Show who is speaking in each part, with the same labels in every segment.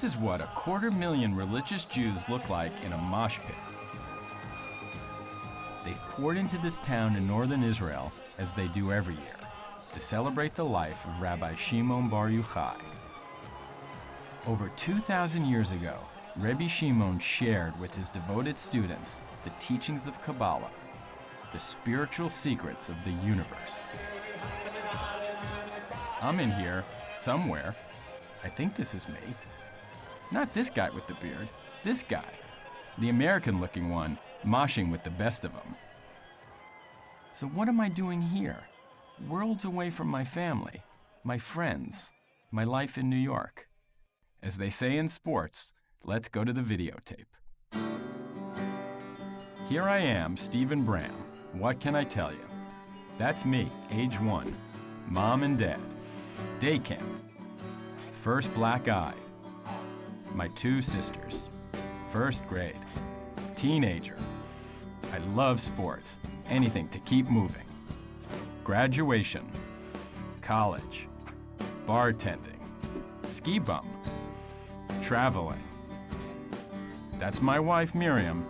Speaker 1: This is what 250,000 religious Jews look like in a mosh pit. They've poured into this town in northern Israel, as they do every year, to celebrate the life of Rabbi Shimon Bar Yochai. Over 2,000 years ago, Rabbi Shimon shared with his devoted students the teachings of Kabbalah, the spiritual secrets of the universe. I'm in here, somewhere. I think this is me. Not this guy with the beard, this guy, the American-looking one, moshing with the best of them. So what am I doing here? Worlds away from my family, my friends, my life in New York. As they say in sports, let's go to the videotape. Here I am, Stephen Bram. What can I tell you? That's me, age 1, mom and dad, day camp, first black eye, my 2 sisters, first grade, teenager. I love sports, anything to keep moving. Graduation, college, bartending, ski bum, traveling. That's my wife, Miriam,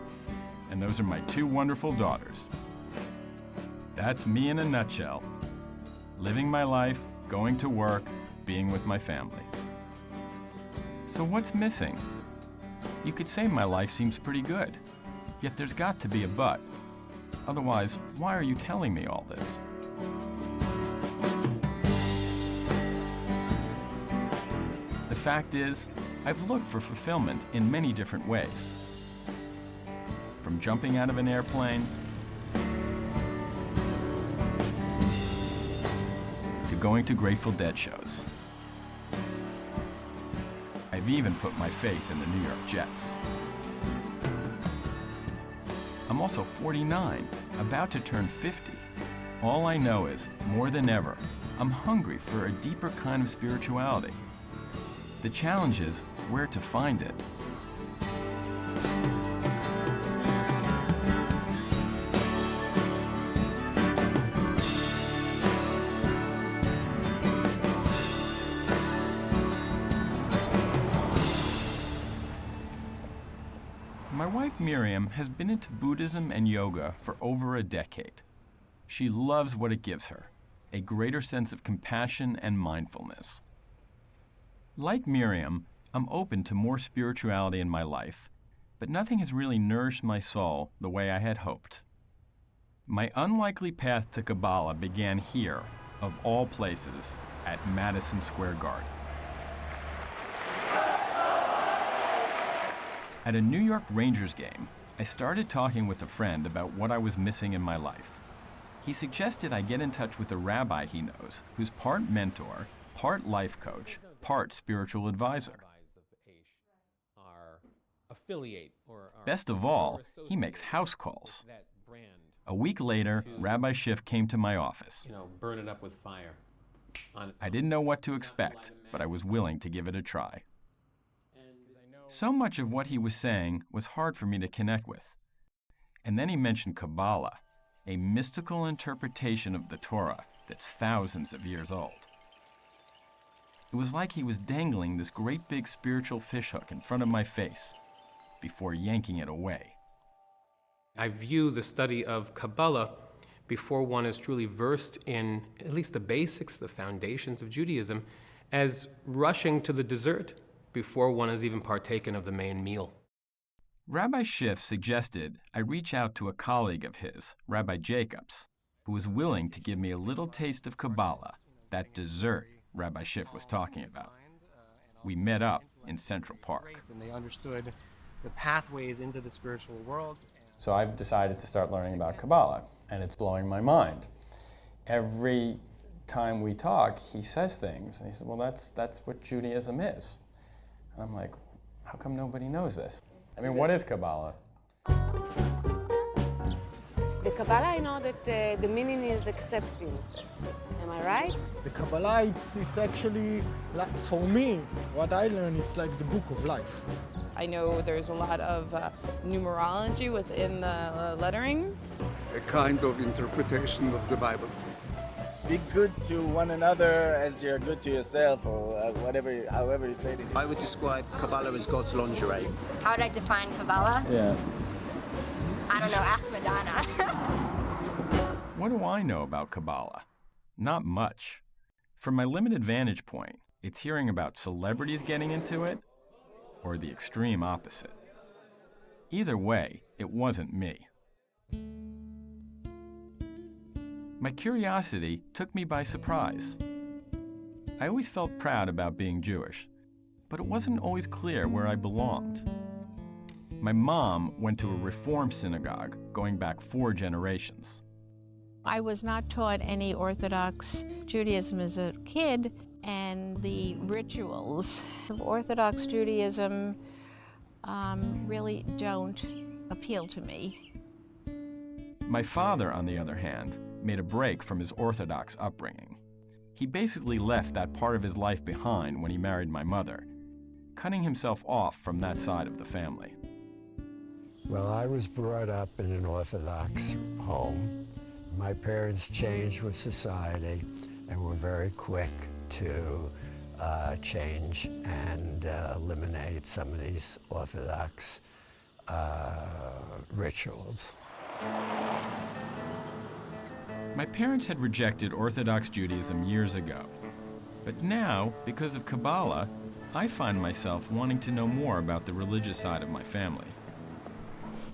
Speaker 1: and those are my 2 wonderful daughters. That's me in a nutshell, living my life, going to work, being with my family. So what's missing? You could say my life seems pretty good, yet there's got to be a but. Otherwise, why are you telling me all this? The fact is, I've looked for fulfillment in many different ways. From jumping out of an airplane, to going to Grateful Dead shows. I've even put my faith in the New York Jets. I'm also 49, about to turn 50. All I know is, more than ever, I'm hungry for a deeper kind of spirituality. The challenge is where to find it. My wife Miriam has been into Buddhism and yoga for over a decade. She loves what it gives her, a greater sense of compassion and mindfulness. Like Miriam, I'm open to more spirituality in my life, but nothing has really nourished my soul the way I had hoped. My unlikely path to Kabbalah began here, of all places, at Madison Square Garden. At a New York Rangers game, I started talking with a friend about what I was missing in my life. He suggested I get in touch with a rabbi he knows, who's part mentor, part life coach, part spiritual advisor. Best of all, he makes house calls. A week later, Rabbi Schiff came to my office.
Speaker 2: Burn it up with fire.
Speaker 1: I didn't know what to expect, but I was willing to give it a try. So much of what he was saying was hard for me to connect with. And then he mentioned Kabbalah, a mystical interpretation of the Torah that's thousands of years old. It was like he was dangling this great big spiritual fishhook in front of my face before yanking it away.
Speaker 2: I view the study of Kabbalah before one is truly versed in at least the basics, the foundations of Judaism, as rushing to the dessert before one has even partaken of the main meal.
Speaker 1: Rabbi Schiff suggested I reach out to a colleague of his, Rabbi Jacobs, who was willing to give me a little taste of Kabbalah, that dessert Rabbi Schiff was talking about. We met up in Central Park.
Speaker 3: And they understood the pathways into the spiritual world.
Speaker 1: So I've decided to start learning about Kabbalah, and it's blowing my mind. Every time we talk, he says things, and he says, well, that's what Judaism is. And I'm like, how come nobody knows this? I mean, what is Kabbalah?
Speaker 4: The Kabbalah, I know that the meaning is accepting. Am I right?
Speaker 5: The Kabbalah, it's actually, like, for me, what I learned, it's like the book of life.
Speaker 6: I know there's a lot of numerology within the letterings.
Speaker 7: A kind of interpretation of the Bible. be good to one another as you're good to yourself, or whatever, however you say it.
Speaker 8: I would describe Kabbalah as God's lingerie.
Speaker 9: How would I define Kabbalah?
Speaker 7: Yeah.
Speaker 9: I don't know, ask Madonna.
Speaker 1: What do I know about Kabbalah? Not much. From my limited vantage point, it's hearing about celebrities getting into it, or the extreme opposite. Either way, it wasn't me. My curiosity took me by surprise. I always felt proud about being Jewish, but it wasn't always clear where I belonged. My mom went to a Reform synagogue going back 4 generations.
Speaker 10: I was not taught any Orthodox Judaism as a kid, and the rituals of Orthodox Judaism really don't appeal to me.
Speaker 1: My father, on the other hand, made a break from his Orthodox upbringing. He basically left that part of his life behind when he married my mother, cutting himself off from that side of the family.
Speaker 11: Well, I was brought up in an Orthodox home. My parents changed with society and were very quick to change and eliminate some of these Orthodox rituals.
Speaker 1: My parents had rejected Orthodox Judaism years ago, but now, because of Kabbalah, I find myself wanting to know more about the religious side of my family.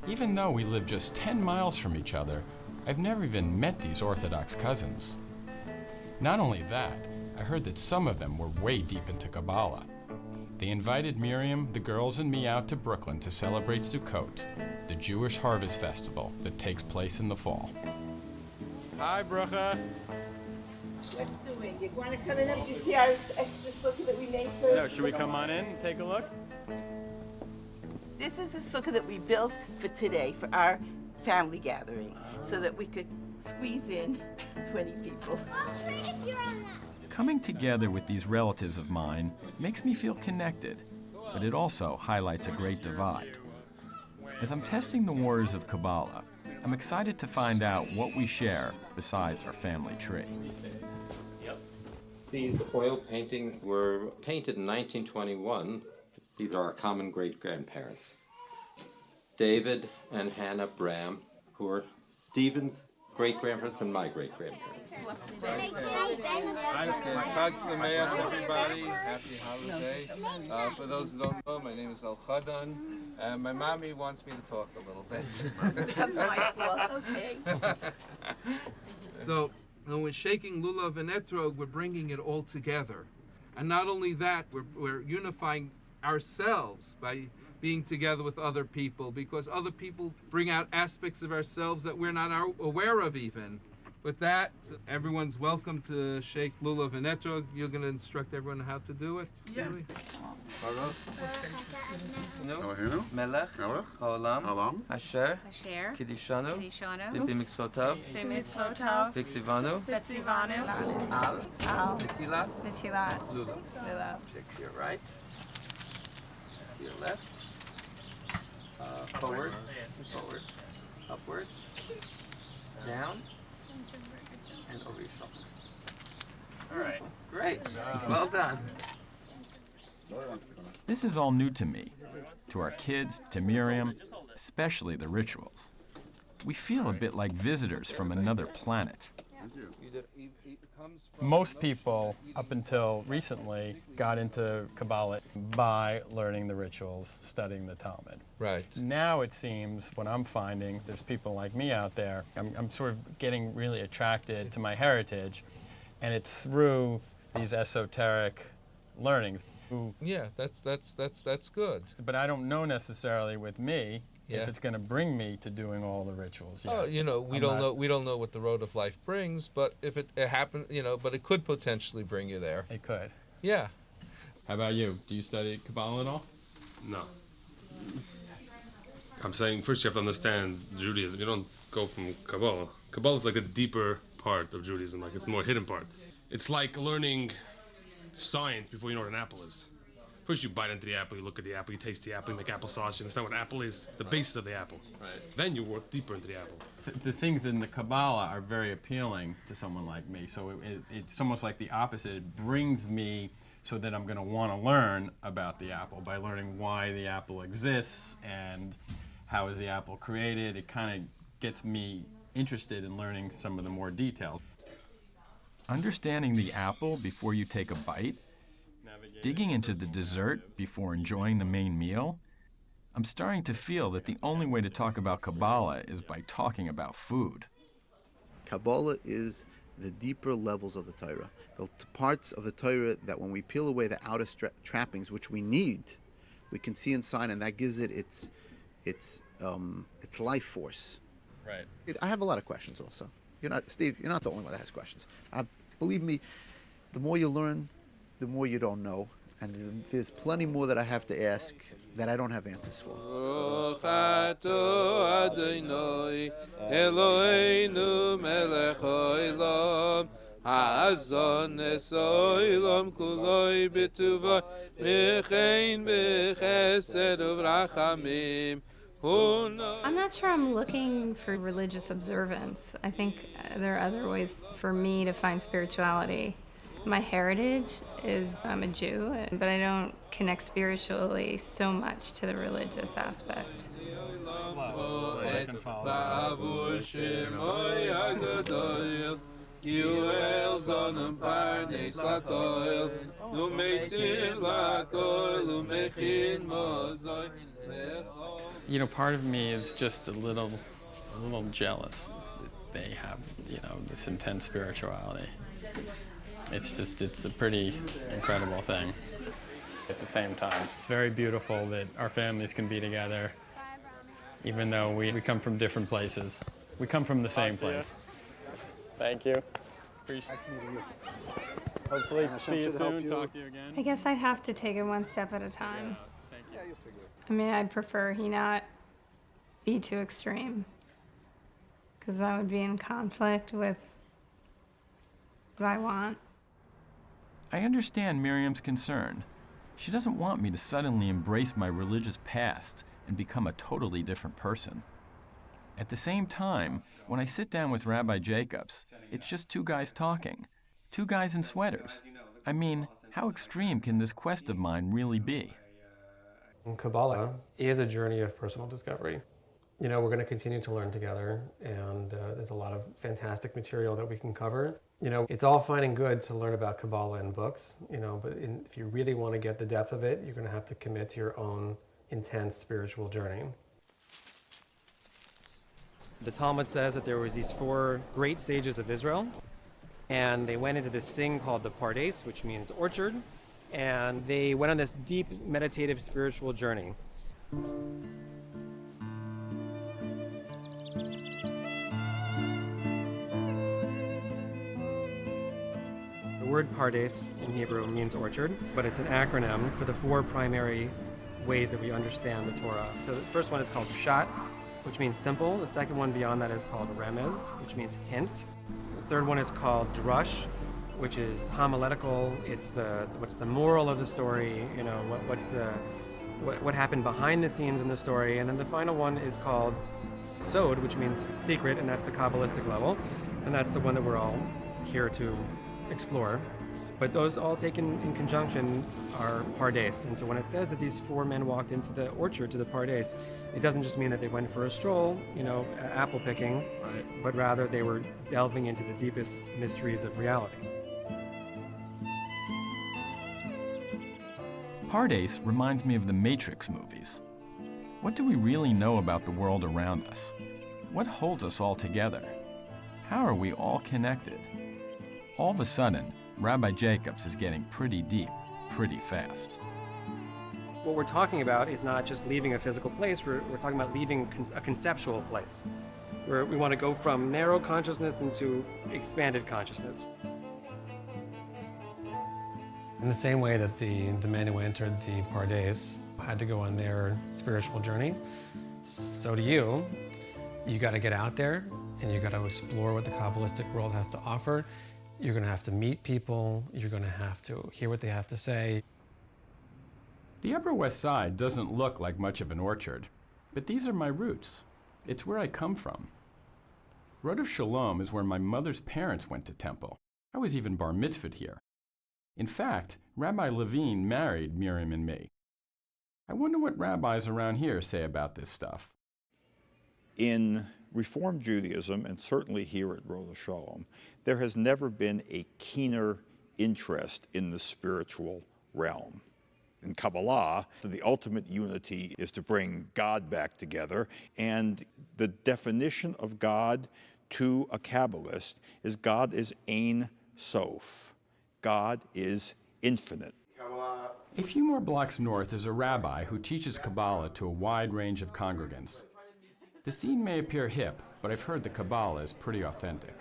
Speaker 1: Even though we live just 10 miles from each other, I've never even met these Orthodox cousins. Not only that, I heard that some of them were way deep into Kabbalah. They invited Miriam, the girls, and me out to Brooklyn to celebrate Sukkot, the Jewish harvest festival that takes place in the fall.
Speaker 12: Hi, Brucha.
Speaker 13: What's doing? You want to come in and you see our extra sukkah that we made for?
Speaker 12: No, should we come on in and take a look?
Speaker 13: This is a sukkah that we built for today, for our family gathering, so that we could squeeze in 20 people.
Speaker 1: Coming together with these relatives of mine makes me feel connected, but it also highlights a great divide. As I'm testing the waters of Kabbalah, I'm excited to find out what we share besides our family tree.
Speaker 14: These oil paintings were painted in 1921. These are our common great-grandparents. David and Hannah Bram, who are Stephen's great-grandparents and my great-grandparents.
Speaker 15: Chag Sameach, everybody. Happy holiday. For those who don't know, my name is El Chadon. My mommy wants me to talk a little bit.
Speaker 13: That's my fault. Okay.
Speaker 15: So, when we're shaking lulav and etrog, we're bringing it all together. And not only that, we're unifying ourselves by being together with other people, because other people bring out aspects of ourselves that we're not aware of even. With that, everyone's welcome to shake lulav and etrog. You're going to instruct everyone how to do it?
Speaker 13: Yeah.
Speaker 15: Really?
Speaker 16: Melech, Haolam, Asher, Kiddushanu, Lefi Mitzvotav, V'Ksivanu, Al, Netilat, Lulav. Check to your right, to your left, forward, upwards, down, and over your shoulder. All right, great, well done.
Speaker 1: This is all new to me, to our kids, to Miriam, especially the rituals. We feel a bit like visitors from another planet.
Speaker 2: Most people, up until recently, got into Kabbalah by learning the rituals, studying the Talmud.
Speaker 15: Right.
Speaker 2: Now it seems, what I'm finding, there's people like me out there, I'm sort of getting really attracted to my heritage, and it's through these esoteric learnings.
Speaker 15: Yeah, that's good.
Speaker 2: But I don't know necessarily with me if it's going to bring me to doing all the rituals.
Speaker 15: Oh, we don't know what the road of life brings, but if it happens, but it could potentially bring you there.
Speaker 2: It could.
Speaker 15: Yeah.
Speaker 1: How about you? Do you study Kabbalah at all?
Speaker 17: No. I'm saying first you have to understand Judaism. You don't go from Kabbalah. Kabbalah is like a deeper part of Judaism, like it's the more hidden part. It's like learning science before you know what an apple is. First you bite into the apple, you look at the apple, you taste the apple, you make applesauce, you understand what apple is, the basis of the apple. Right. Then you work deeper into the apple.
Speaker 1: The things in the Kabbalah are very appealing to someone like me, so it's almost like the opposite. It brings me so that I'm going to want to learn about the apple by learning why the apple exists and how is the apple created. It kind of gets me interested in learning some of the more details. Understanding the apple before you take a bite, digging into the dessert before enjoying the main meal, I'm starting to feel that the only way to talk about Kabbalah is by talking about food.
Speaker 18: Kabbalah is the deeper levels of the Torah, the parts of the Torah that when we peel away the outer trappings, which we need, we can see inside, and that gives it its life force.
Speaker 1: Right.
Speaker 18: I have a lot of questions also. Steve, you're not the only one that has questions. Believe me, the more you learn, the more you don't know. And there's plenty more that I have to ask that I don't have answers for.
Speaker 9: I'm not sure I'm looking for religious observance. I think there are other ways for me to find spirituality. My heritage is I'm a Jew, but I don't connect spiritually so much to the religious aspect.
Speaker 1: You know, part of me is just a little jealous that they have, this intense spirituality. It's a pretty incredible thing. At the same time, it's very beautiful that our families can be together, even though we come from different places. We come from the same place. Thank you. Appreciate it. Hopefully see you soon, talk to you again.
Speaker 9: I guess I'd have to take it one step at a time.
Speaker 1: Thank you.
Speaker 18: Yeah, you'll figure it.
Speaker 9: I mean, I'd prefer he not be too extreme, because that would be in conflict with what I want.
Speaker 1: I understand Miriam's concern. She doesn't want me to suddenly embrace my religious past and become a totally different person. At the same time, when I sit down with Rabbi Jacobs, it's just two guys talking. Two guys in sweaters. I mean, how extreme can this quest of mine really be?
Speaker 19: Kabbalah is a journey of personal discovery. We're going to continue to learn together, and there's a lot of fantastic material that we can cover. It's all fine and good to learn about Kabbalah in books, but if you really want to get the depth of it, you're going to have to commit to your own intense spiritual journey.
Speaker 3: The Talmud says that there was these 4 great sages of Israel, and they went into this thing called the Pardes, which means orchard, and they went on this deep meditative spiritual journey. The word Pardes in Hebrew means orchard, but it's an acronym for the 4 primary ways that we understand the Torah. So the first one is called Pshat, which means simple. The second one beyond that is called Remez, which means hint. The third one is called Drush, which is homiletical. It's what's the moral of the story, what happened behind the scenes in the story. And then the final one is called Sod, which means secret, and that's the Kabbalistic level. And that's the one that we're all here to explore. But those all taken in conjunction are Pardes. And so when it says that these 4 men walked into the orchard to the Pardes, it doesn't just mean that they went for a stroll, apple picking, but rather they were delving into the deepest mysteries of reality.
Speaker 1: Pardes reminds me of the Matrix movies. What do we really know about the world around us? What holds us all together? How are we all connected? All of a sudden, Rabbi Jacobs is getting pretty deep, pretty fast.
Speaker 3: What we're talking about is not just leaving a physical place, we're talking about leaving a conceptual place, where we want to go from narrow consciousness into expanded consciousness.
Speaker 19: In the same way that the men who entered the Pardes had to go on their spiritual journey, so do you. You got to get out there and you got to explore what the Kabbalistic world has to offer. You're going to have to meet people. You're going to have to hear what they have to say.
Speaker 1: The Upper West Side doesn't look like much of an orchard, but these are my roots. It's where I come from. Rodef Shalom is where my mother's parents went to temple. I was even bar mitzvahed here. In fact, Rabbi Levine married Miriam and me. I wonder what rabbis around here say about this stuff.
Speaker 20: In Reform Judaism, and certainly here at Rodef Shalom, there has never been a keener interest in the spiritual realm. In Kabbalah, the ultimate unity is to bring God back together, and the definition of God to a Kabbalist is God is Ein Sof. God is infinite.
Speaker 1: A few more blocks north is a rabbi who teaches Kabbalah to a wide range of congregants. The scene may appear hip, but I've heard the Kabbalah is pretty authentic.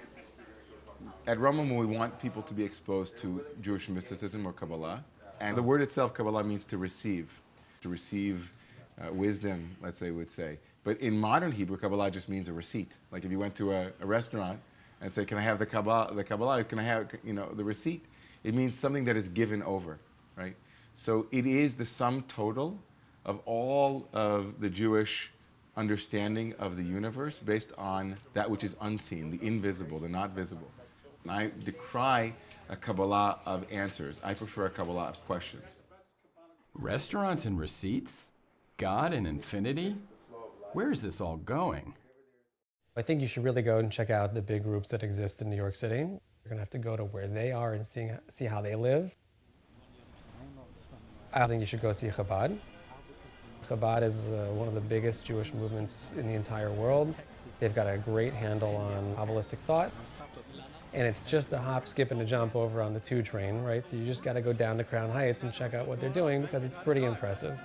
Speaker 21: At Rambam, we want people to be exposed to Jewish mysticism or Kabbalah. And the word itself, Kabbalah, means to receive wisdom, let's say, would say. But in modern Hebrew, Kabbalah just means a receipt. Like if you went to a restaurant and say, can I have the Kabbalah, can I have, the receipt? It means something that is given over, right? So it is the sum total of all of the Jewish understanding of the universe based on that which is unseen, the invisible, the not visible. And I decry a Kabbalah of answers. I prefer a Kabbalah of questions.
Speaker 1: Restaurants and receipts? God and infinity? Where is this all going?
Speaker 19: I think you should really go and check out the big groups that exist in New York City. You're going to have to go to where they are and see how they live. I think you should go see Chabad. Chabad is one of the biggest Jewish movements in the entire world. They've got a great handle on Kabbalistic thought. And it's just a hop, skip, and a jump over on the 2 train, right? So you just got to go down to Crown Heights and check out what they're doing because it's pretty impressive.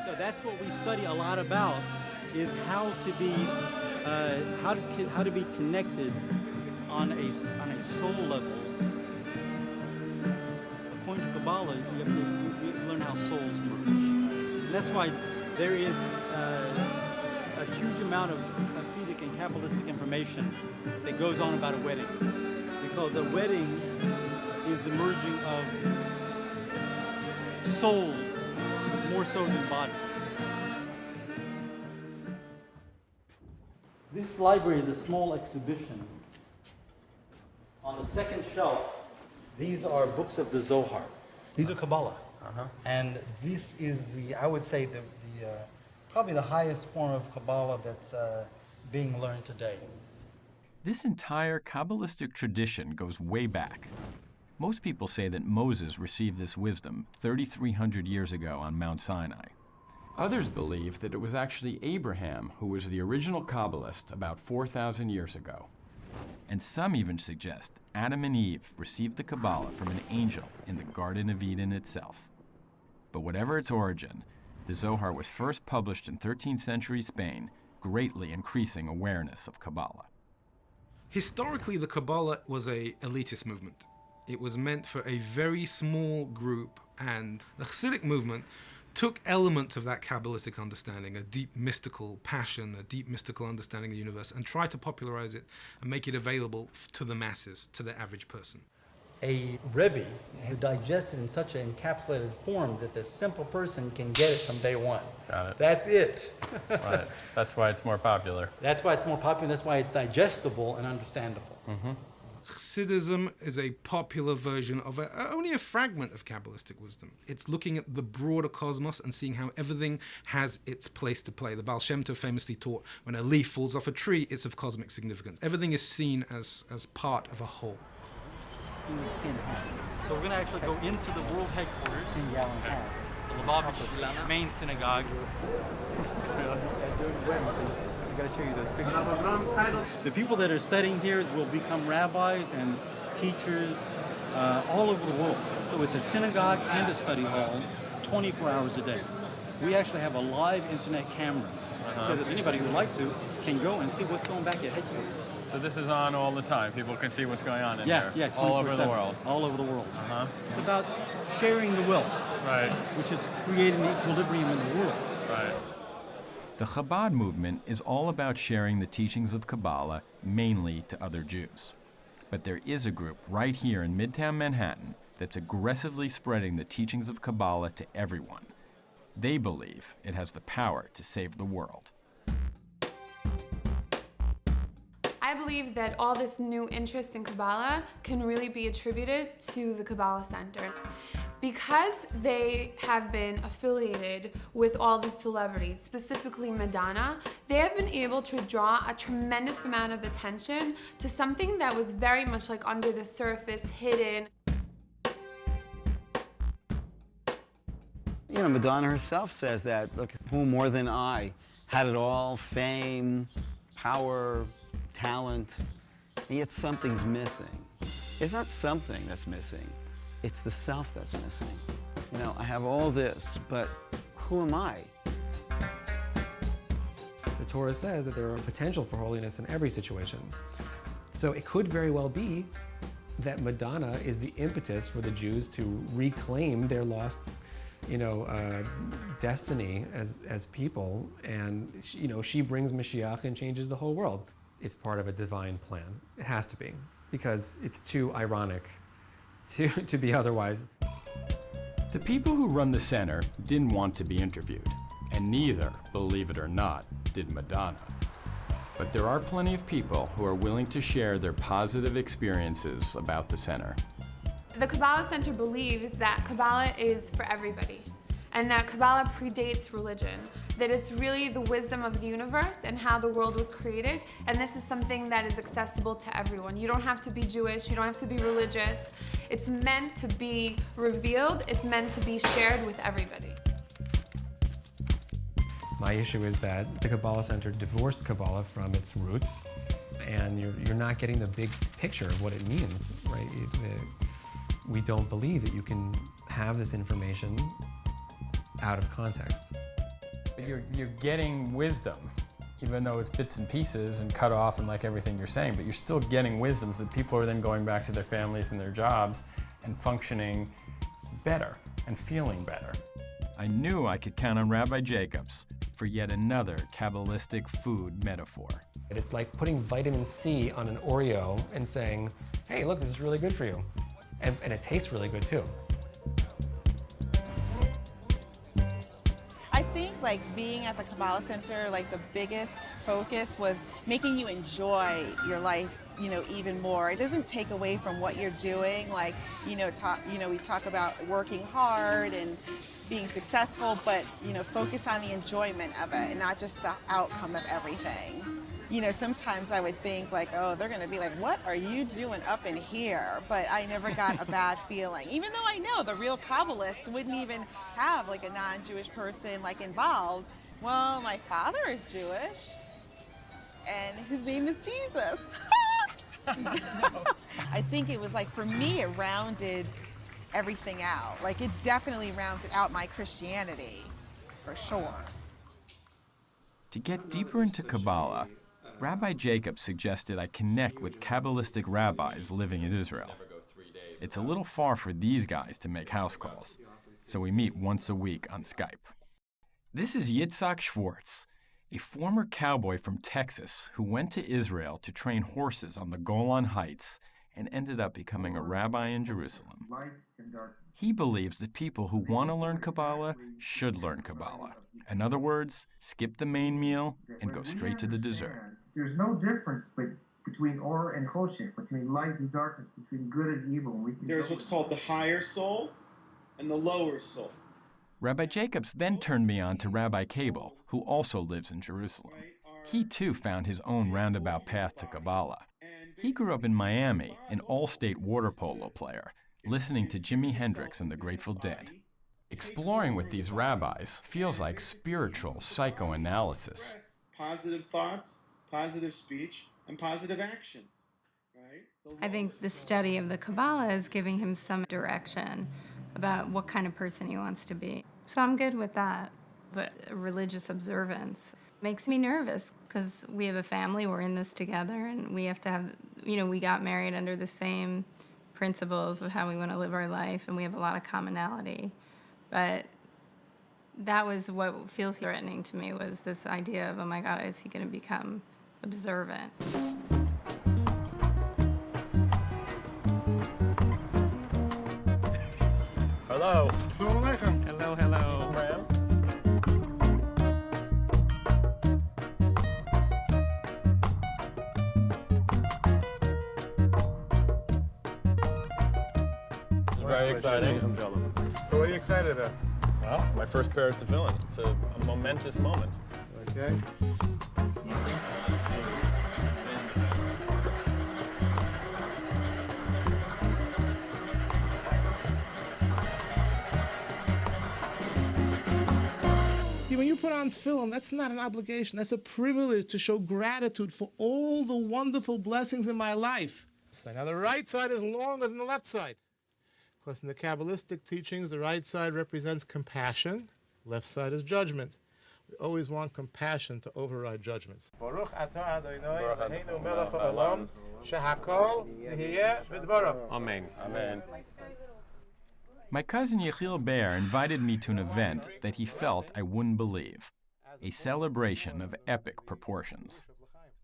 Speaker 22: So that's what we study a lot about, is how to be connected on a soul level. According to Kabbalah, you have to learn how souls merge. And that's why there is a huge amount of Hasidic and Kabbalistic information that goes on about a wedding. Because a wedding is the merging of souls, more so than bodies. This library is a small exhibition. On the second shelf, these are books of the Zohar. These are Kabbalah. And this is I would say, probably the highest form of Kabbalah that's being learned today.
Speaker 1: This entire Kabbalistic tradition goes way back. Most people say that Moses received this wisdom 3,300 years ago on Mount Sinai. Others believe that it was actually Abraham who was the original Kabbalist about 4,000 years ago. And some even suggest Adam and Eve received the Kabbalah from an angel in the Garden of Eden itself. But whatever its origin, the Zohar was first published in 13th century Spain, greatly increasing awareness of Kabbalah.
Speaker 23: Historically, the Kabbalah was an elitist movement. It was meant for a very small group, and the Hasidic movement took elements of that Kabbalistic understanding, a deep mystical passion, a deep mystical understanding of the universe, and tried to popularize it and make it available to the masses, to the average person.
Speaker 22: A Rebbe who digests it in such an encapsulated form that the simple person can get it from day one.
Speaker 1: Got it.
Speaker 22: That's it.
Speaker 1: Right. That's why it's more popular.
Speaker 22: That's why it's more popular. That's why it's digestible and understandable.
Speaker 1: Mm-hmm.
Speaker 23: Hasidism is a popular version of only a fragment of Kabbalistic wisdom. It's looking at the broader cosmos and seeing how everything has its place to play. The Baal Shem Tov famously taught, when a leaf falls off a tree, it's of cosmic significance. Everything is seen as part of a whole.
Speaker 22: So we're going to actually go into the world headquarters, the Lubavitch main synagogue. I got to show you those pictures. The people that are studying here will become rabbis and teachers all over the world. So it's a synagogue and a study hall, 24 hours a day. We actually have a live internet camera, so that anybody who would like to can go and see what's going back at headquarters.
Speaker 1: So this is on all the time. People can see what's going on in there.
Speaker 22: Yeah,
Speaker 1: all over the world.
Speaker 22: All over the world. It's about sharing the wealth,
Speaker 1: right?
Speaker 22: Which is creating equilibrium in the world.
Speaker 1: Right. The Chabad movement is all about sharing the teachings of Kabbalah mainly to other Jews. But there is a group right here in Midtown Manhattan that's aggressively spreading the teachings of Kabbalah to everyone. They believe it has the power to save the world.
Speaker 4: I believe that all this new interest in Kabbalah can really be attributed to the Kabbalah Center. Because they have been affiliated with all these celebrities, specifically Madonna, they have been able to draw a tremendous amount of attention to something that was very much like under the surface, hidden.
Speaker 5: You know, Madonna herself says that, look, who more than I had it all, fame, power, talent, and yet something's missing. It's not something that's missing, it's the self that's missing. You know, I have all this, but who am I?
Speaker 19: The Torah says that there is potential for holiness in every situation. So it could very well be that Madonna is the impetus for the Jews to reclaim their lost, destiny as people, and she brings Mashiach and changes the whole world. It's part of a divine plan. It has to be, because it's too ironic to be otherwise.
Speaker 1: The people who run the center didn't want to be interviewed, and neither, believe it or not, did Madonna. But there are plenty of people who are willing to share their positive experiences about the center.
Speaker 4: The Kabbalah Center believes that Kabbalah is for everybody, and that Kabbalah predates religion, that it's really the wisdom of the universe and how the world was created, and this is something that is accessible to everyone. You don't have to be Jewish, you don't have to be religious. It's meant to be revealed, it's meant to be shared with everybody.
Speaker 19: My issue is that the Kabbalah Center divorced Kabbalah from its roots, and you're not getting the big picture of what it means, right? We don't believe that you can have this information out of context.
Speaker 1: You're getting wisdom, even though it's bits and pieces and cut off and like everything you're saying, but you're still getting wisdom, so that people are then going back to their families and their jobs and functioning better and feeling better. I knew I could count on Rabbi Jacobs for yet another Kabbalistic food metaphor.
Speaker 19: It's like putting vitamin C on an Oreo and saying, hey, look, this is really good for you. And it tastes really good too.
Speaker 6: I think being at the Kabbalah Center, the biggest focus was making you enjoy your life, even more. It doesn't take away from what you're doing. We talk about working hard and being successful, but focus on the enjoyment of it and not just the outcome of everything. Sometimes I would think oh, they're gonna be like, what are you doing up in here? But I never got a bad feeling. Even though I know the real Kabbalists wouldn't even have a non-Jewish person involved. Well, my father is Jewish and his name is Jesus. I think it was for me, it rounded everything out. It definitely rounded out my Christianity, for sure.
Speaker 1: To get deeper into Kabbalah, Rabbi Jacobs suggested I connect with Kabbalistic rabbis living in Israel. It's a little far for these guys to make house calls, so we meet once a week on Skype. This is Yitzhak Schwartz, a former cowboy from Texas who went to Israel to train horses on the Golan Heights and ended up becoming a rabbi in Jerusalem. He believes that people who want to learn Kabbalah should learn Kabbalah. In other words, skip the main meal and go straight to the dessert.
Speaker 24: There's no difference between Or and Choshech, between light and darkness, between good and evil.
Speaker 25: There's what's called the higher soul and the lower soul.
Speaker 1: Rabbi Jacobs then turned me on to Rabbi Cable, who also lives in Jerusalem. He too found his own roundabout path to Kabbalah. He grew up in Miami, an all-state water polo player, listening to Jimi Hendrix and the Grateful Dead. Exploring with these rabbis feels like spiritual psychoanalysis.
Speaker 25: Positive thoughts, positive speech, and positive actions, right?
Speaker 9: I think the study of the Kabbalah is giving him some direction about what kind of person he wants to be. So I'm good with that. But religious observance makes me nervous because we have a family, we're in this together, and we have to have, we got married under the same principles of how we want to live our life, and we have a lot of commonality. But that was what feels threatening to me, was this idea of, oh my God, is he going to become observant?
Speaker 12: Hello.
Speaker 26: Hello, hello.
Speaker 12: Bram? very exciting.
Speaker 21: So what are you excited about?
Speaker 12: Well, my first pair of tefillin. It's a momentous moment.
Speaker 21: Okay.
Speaker 7: See, when you put on tefillin, that's not an obligation. That's a privilege to show gratitude for all the wonderful blessings in my life. So now the right side is longer than the left side. Because in the Kabbalistic teachings, the right side represents compassion, left side is judgment. We always want compassion to override judgments. Baruch atah Adonai Eloheinu melech haolam, shehakol nihiyeh b'dvaro.
Speaker 12: Amen. Amen.
Speaker 1: My cousin Yechiel Bear invited me to an event that he felt I wouldn't believe, a celebration of epic proportions.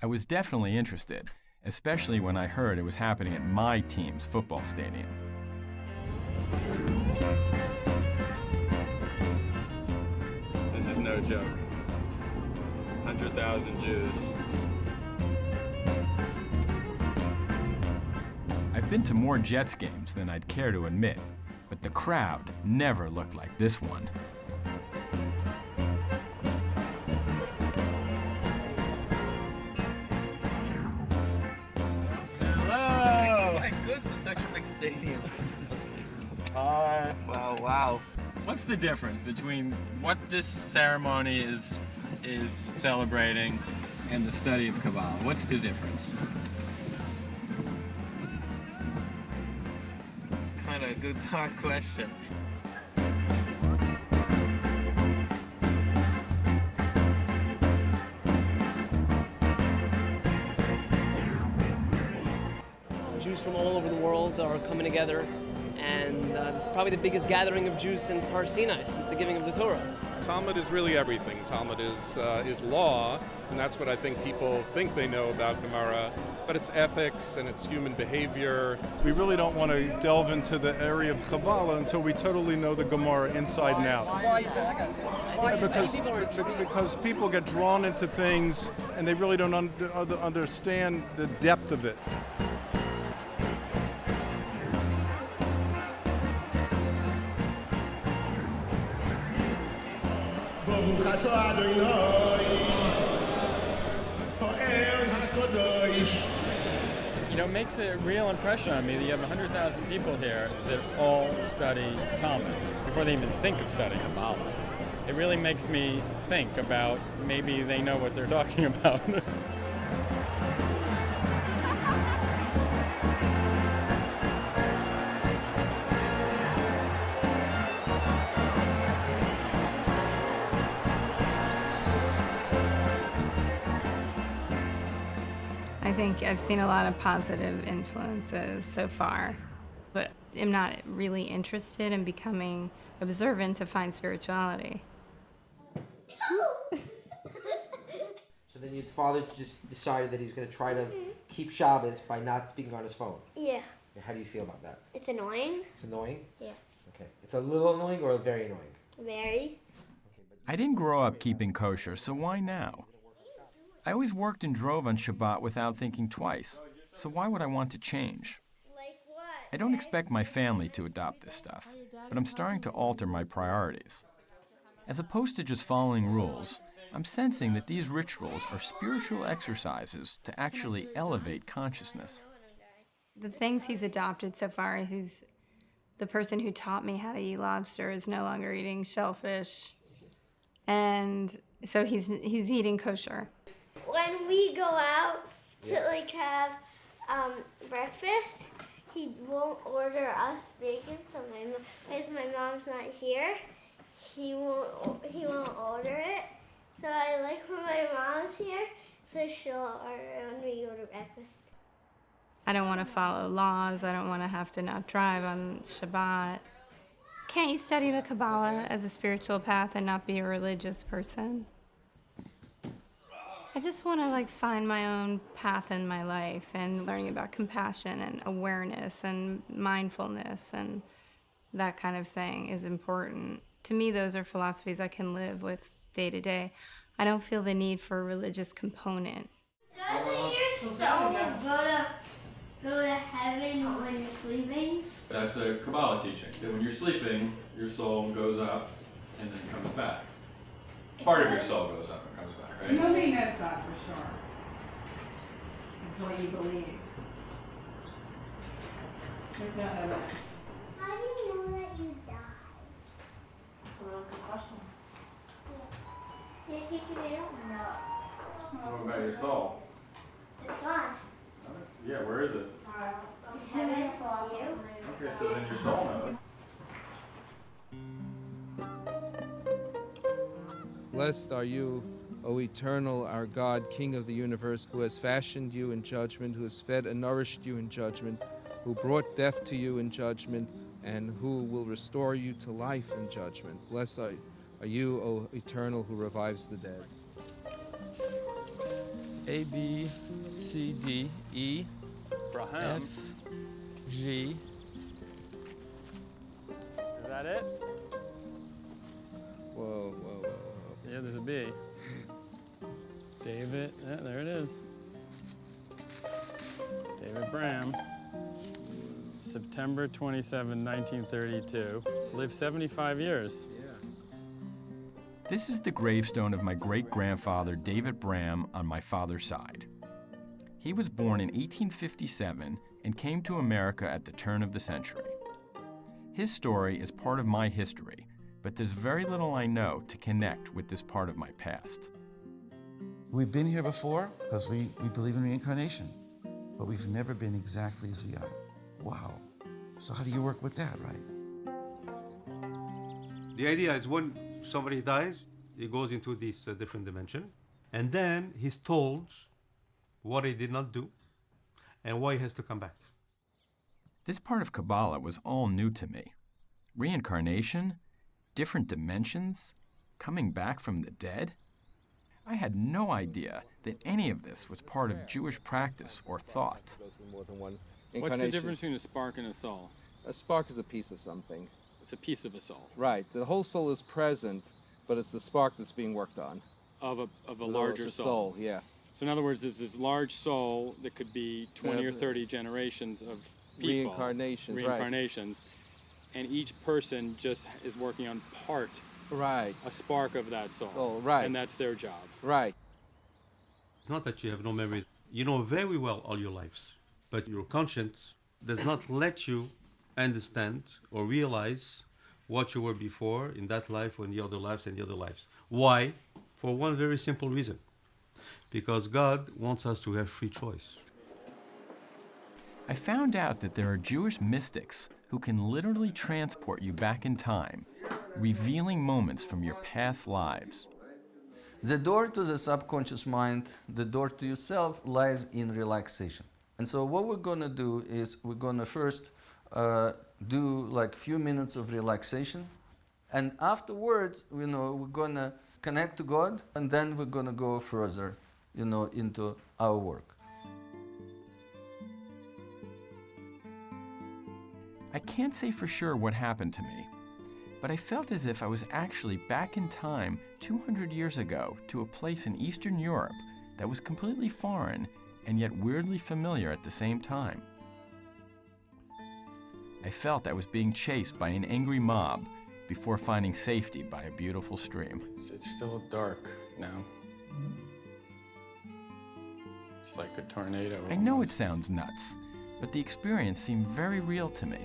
Speaker 1: I was definitely interested, especially when I heard it was happening at my team's football stadium.
Speaker 12: This is no joke. 100,000 Jews.
Speaker 1: I've been to more Jets games than I'd care to admit, but the crowd never looked like this one.
Speaker 12: Hello!
Speaker 16: Quite good for such a big stadium.
Speaker 12: Hi.
Speaker 16: Wow.
Speaker 12: What's the difference between what this ceremony is celebrating and the study of Kabbalah? What's the difference?
Speaker 16: It's kind of a good hard question.
Speaker 8: Jews from all over the world are coming together, and this is probably the biggest gathering of Jews since Har Sinai, since the giving of the Torah.
Speaker 10: Talmud is really everything. Talmud is law, and that's what I think people think they know about Gemara. But it's ethics and it's human behavior.
Speaker 11: We really don't want to delve into the area of Kabbalah until we totally know the Gemara inside and out.
Speaker 8: Why is that?
Speaker 11: Because people get drawn into things and they really don't understand the depth of it.
Speaker 12: You know, it makes a real impression on me that you have 100,000 people here that all study Talmud before they even think of studying Kabbalah. It really makes me think about maybe they know what they're talking about.
Speaker 9: I think I've seen a lot of positive influences so far, but I'm not really interested in becoming observant to find spirituality.
Speaker 14: So then your father just decided that he was going to try to keep Shabbos by not speaking on his phone.
Speaker 26: Yeah.
Speaker 14: How do you feel about that?
Speaker 26: It's annoying.
Speaker 14: It's annoying?
Speaker 26: Yeah.
Speaker 14: Okay. It's a little annoying or very annoying?
Speaker 26: Very.
Speaker 1: I didn't grow up keeping kosher, so why now? I always worked and drove on Shabbat without thinking twice, so why would I want to change? I don't expect my family to adopt this stuff, but I'm starting to alter my priorities. As opposed to just following rules, I'm sensing that these rituals are spiritual exercises to actually elevate consciousness.
Speaker 9: The things he's adopted so far is he's the person who taught me how to eat lobster is no longer eating shellfish, and so he's eating kosher.
Speaker 26: When we go out to have breakfast, he won't order us bacon. So if my mom's not here, he won't order it. So I like when my mom's here, so she'll order when we go to breakfast.
Speaker 9: I don't want to follow laws. I don't want to have to not drive on Shabbat. Can't you study the Kabbalah as a spiritual path and not be a religious person? I just want to find my own path in my life, and learning about compassion and awareness and mindfulness and that kind of thing is important. To me, those are philosophies I can live with day to day. I don't feel the need for a religious component.
Speaker 26: You're so good go to heaven when you're sleeping?
Speaker 1: That's a Kabbalah teaching. That when you're sleeping, your soul goes up and then comes back. Part of your soul goes up and comes back, right?
Speaker 2: Nobody knows that for sure. It's what you believe. We don't know that.
Speaker 26: How do you know that you died?
Speaker 2: That's a real good question.
Speaker 26: Yeah, because they don't know.
Speaker 1: What about your soul?
Speaker 26: It's gone.
Speaker 1: Yeah, where is it?
Speaker 26: It's heaven for you.
Speaker 1: Okay, so then your soul knows.
Speaker 3: Blessed are you, O eternal, our God, King of the universe, who has fashioned you in judgment, who has fed and nourished you in judgment, who brought death to you in judgment, and who will restore you to life in judgment. Blessed are you, O eternal, who revives the dead. A, B, C, D, E, F, G.
Speaker 12: Is that it?
Speaker 3: Whoa, whoa, whoa, whoa.
Speaker 12: Yeah, there's a B. David, yeah, there it is. David Bram. September 27, 1932. Lived 75 years.
Speaker 1: This is the gravestone of my great-grandfather, David Bram, on my father's side. He was born in 1857 and came to America at the turn of the century. His story is part of my history, but there's very little I know to connect with this part of my past.
Speaker 13: We've been here before because we believe in reincarnation, but we've never been exactly as we are. Wow. So how do you work with that, right?
Speaker 11: The idea is when somebody dies, he goes into this different dimension, and then he's told what he did not do and why he has to come back.
Speaker 1: This part of Kabbalah was all new to me. Reincarnation, different dimensions, coming back from the dead. I had no idea that any of this was part of Jewish practice or thought.
Speaker 12: What's the difference between a spark and a soul?
Speaker 3: A spark is a piece of something.
Speaker 12: It's a piece of a soul.
Speaker 3: Right. The whole soul is present, but it's the spark that's being worked on.
Speaker 12: Of a larger soul.
Speaker 3: Yeah.
Speaker 12: So in other words, there's this large soul that could be 20 or 30 generations of people. Reincarnations. And each person just is working on part.
Speaker 3: Right.
Speaker 12: A spark of that soul.
Speaker 3: Oh, right.
Speaker 12: And that's their job.
Speaker 3: Right.
Speaker 11: It's not that you have no memory. You know very well all your lives, but your conscience does not let you understand or realize what you were before in that life or in the other lives and the other lives. Why? For one very simple reason. Because God wants us to have free choice.
Speaker 1: I found out that there are Jewish mystics who can literally transport you back in time, revealing moments from your past lives.
Speaker 15: The door to the subconscious mind, the door to yourself, lies in relaxation. And so what we're going to do is we're going to first do like a few minutes of relaxation. And afterwards, we're going to connect to God, and then we're going to go further, into our work.
Speaker 1: I can't say for sure what happened to me, but I felt as if I was actually back in time 200 years ago to a place in Eastern Europe that was completely foreign and yet weirdly familiar at the same time. I felt I was being chased by an angry mob before finding safety by a beautiful stream.
Speaker 12: It's still dark now. It's like a tornado.
Speaker 1: I know it sounds nuts, but the experience seemed very real to me.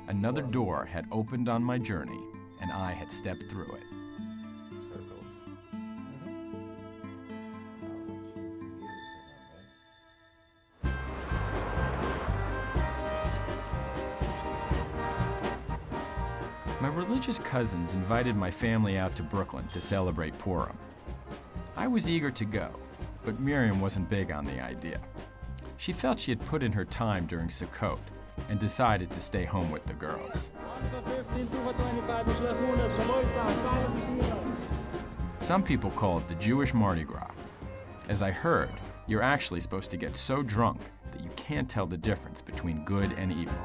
Speaker 1: Another door had opened on my journey, and I had stepped through it. My religious cousins invited my family out to Brooklyn to celebrate Purim. I was eager to go, but Miriam wasn't big on the idea. She felt she had put in her time during Sukkot and decided to stay home with the girls. Some people call it the Jewish Mardi Gras. As I heard, you're actually supposed to get so drunk that you can't tell the difference between good and evil.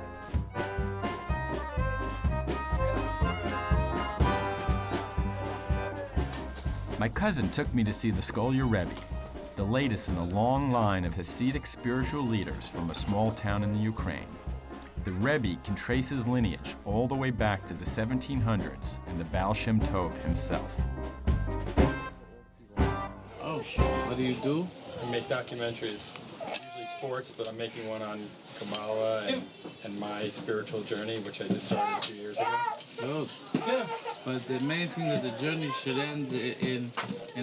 Speaker 1: My cousin took me to see the Skolyer Rebbe, the the latest in a long line of Hasidic spiritual leaders from a small town in the Ukraine. The Rebbe can trace his lineage all the way back to the 1700s and the Baal Shem Tov himself.
Speaker 12: Oh, what do you do? I make documentaries, usually sports, but I'm making one on Kabbalah and my spiritual journey, which I just started a few years ago.
Speaker 5: Good. Yeah. But the main thing is the journey should end in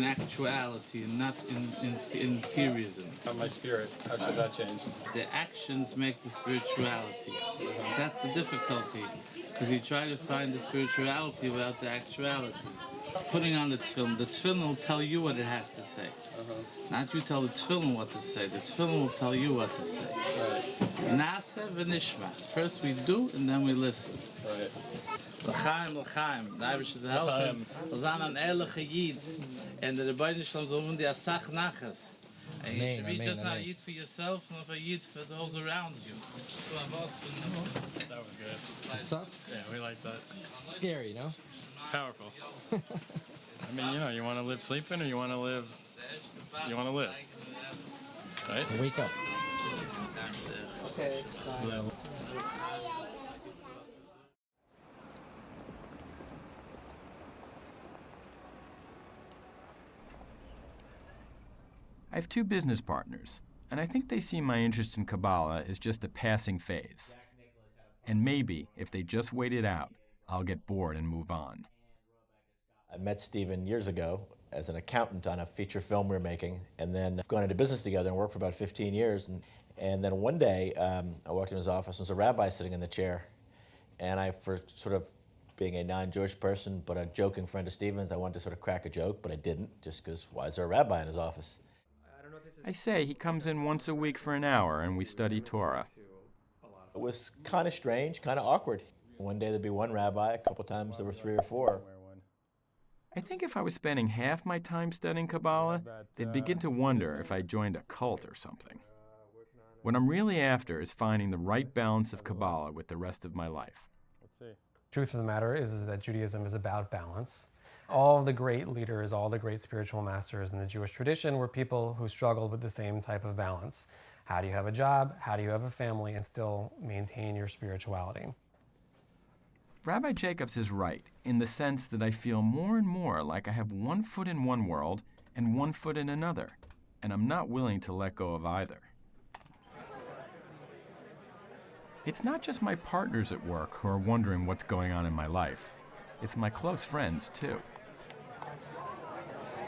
Speaker 5: actuality, not in theorism.
Speaker 12: How my spirit, how should that change?
Speaker 5: The actions make the spirituality. That's the difficulty, because you try to find the spirituality without the actuality. Putting on the tefillin will tell you what it has to say. Not you tell the tefillin what to say. The tefillin will tell you what to say. Nase v'nishma. First we do, and then we listen.
Speaker 12: Right.
Speaker 5: L'chaim, l'chaim. The Irish is a helfen. L'zan an ehrliche Yid. And the Rebbeinu Shalom zovun the asach nachas. And you should be just not a Yid for yourself, not a Yid for those around you.
Speaker 12: That was good.
Speaker 14: What's up?
Speaker 12: Yeah, we like that.
Speaker 14: Scary, no?
Speaker 12: Powerful. I mean, you know, you want to live sleeping or you want to live, right?
Speaker 14: Wake up. Okay.
Speaker 1: I have two business partners, and I think they see my interest in Kabbalah as just a passing phase. And maybe, if they just wait it out, I'll get bored and move on.
Speaker 17: I met Stephen years ago as an accountant on a feature film we were making, and then I've gone into business together and worked for about 15 years. And then one day, I walked in his office, and there was a rabbi sitting in the chair. And I, for sort of being a non-Jewish person, but a joking friend of Stephen's, I wanted to sort of crack a joke, but I didn't, just because why is there a rabbi in his office?
Speaker 1: I say he comes in once a week for an hour, and we study Torah.
Speaker 17: It was kind of strange, kind of awkward. One day there'd be one rabbi, a couple times there were 3 or 4.
Speaker 1: I think if I was spending half my time studying Kabbalah, they'd begin to wonder if I joined a cult or something. What I'm really after is finding the right balance of Kabbalah with the rest of my life.
Speaker 19: Truth of the matter is that Judaism is about balance. All the great leaders, all the great spiritual masters in the Jewish tradition were people who struggled with the same type of balance. How do you have a job? How do you have a family and still maintain your spirituality?
Speaker 1: Rabbi Jacobs is right in the sense that I feel more and more like I have one foot in one world and one foot in another, and I'm not willing to let go of either. It's not just my partners at work who are wondering what's going on in my life. It's my close friends, too.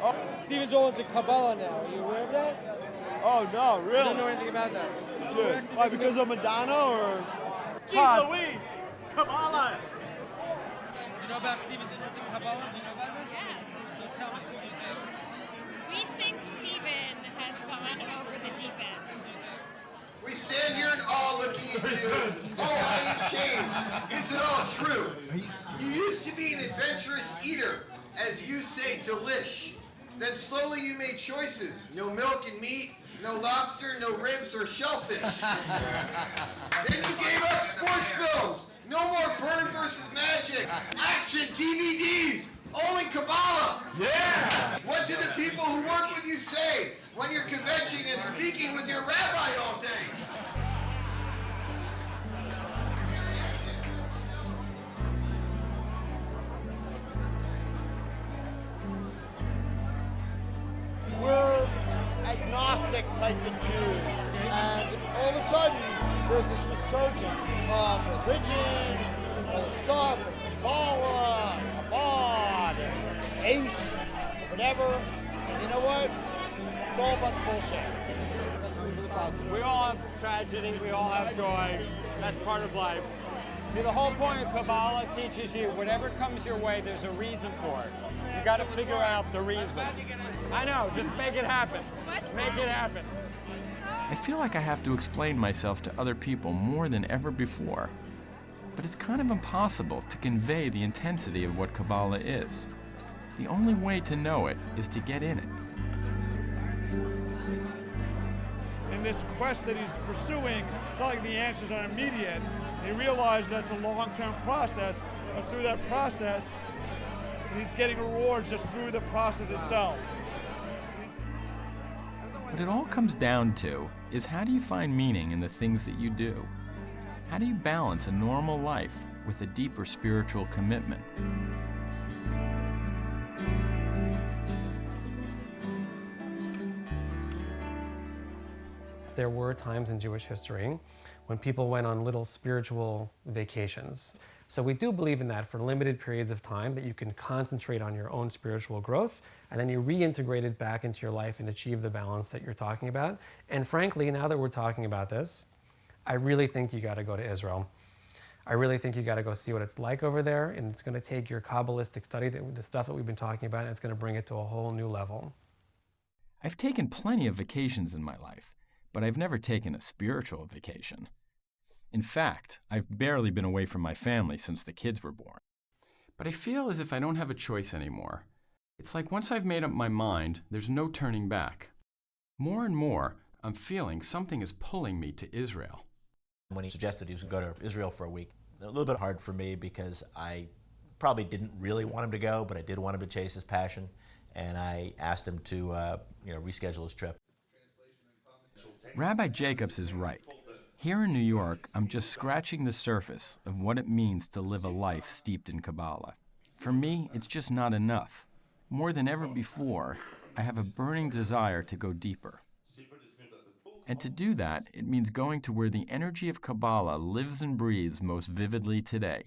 Speaker 18: Oh, Stephen's all into Kabbalah now. Are you aware of that?
Speaker 20: Oh, no, really?
Speaker 18: You don't know anything about that?
Speaker 20: Dude, why, because of Madonna or?
Speaker 18: Jeez
Speaker 20: Louise! Kabbalah!
Speaker 18: You know about Stephen's interest in Kabbalah? Do you know about this? So tell me, what do you think?
Speaker 22: We think Stephen has gone over the deep end.
Speaker 23: We stand here in awe looking at you. Oh, how you changed. Is it all true? You used to be an adventurous eater, as you say, delish. Then slowly you made choices. No milk and meat, no lobster, no ribs or shellfish. Then you gave up sports films. No more Burn versus Magic. Action DVDs. Only Kabbalah. Yeah. What do the people who work with you say when you're kvetching and speaking with your rabbi all day?
Speaker 20: We're agnostic type of Jews, and all of a sudden there's this resurgence of religion, all the stuff, and Kabbalah, Chabad, and Aish, whatever, and you know what? It's all a bunch of bullshit. Let's move to the positive.
Speaker 27: We all have tragedy, we all have joy, that's part of life. See, the whole point of Kabbalah teaches you whatever comes your way, there's a reason for it. You got to figure out the reason. I know, just make it happen. Make it happen.
Speaker 1: I feel like I have to explain myself to other people more than ever before. But it's kind of impossible to convey the intensity of what Kabbalah is. The only way to know it is to get in it.
Speaker 20: In this quest that he's pursuing, it's not like the answers are immediate. He realized that's a long-term process, but through that process, he's getting rewards just through the process itself.
Speaker 1: What it all comes down to is, how do you find meaning in the things that you do? How do you balance a normal life with a deeper spiritual commitment?
Speaker 19: There were times in Jewish history when people went on little spiritual vacations. So we do believe in that for limited periods of time, that you can concentrate on your own spiritual growth, and then you reintegrate it back into your life and achieve the balance that you're talking about. And frankly, now that we're talking about this, I really think you got to go to Israel. I really think you got to go see what it's like over there, and it's going to take your Kabbalistic study, the stuff that we've been talking about, and it's going to bring it to a whole new level.
Speaker 1: I've taken plenty of vacations in my life, but I've never taken a spiritual vacation. In fact, I've barely been away from my family since the kids were born. But I feel as if I don't have a choice anymore. It's like once I've made up my mind, there's no turning back. More and more, I'm feeling something is pulling me to Israel.
Speaker 17: When he suggested he was going to go to Israel for a week, a little bit hard for me because I probably didn't really want him to go, but I did want him to chase his passion, and I asked him to reschedule his trip.
Speaker 1: Rabbi Jacobs is right. Here in New York, I'm just scratching the surface of what it means to live a life steeped in Kabbalah. For me, it's just not enough. More than ever before, I have a burning desire to go deeper. And to do that, it means going to where the energy of Kabbalah lives and breathes most vividly today.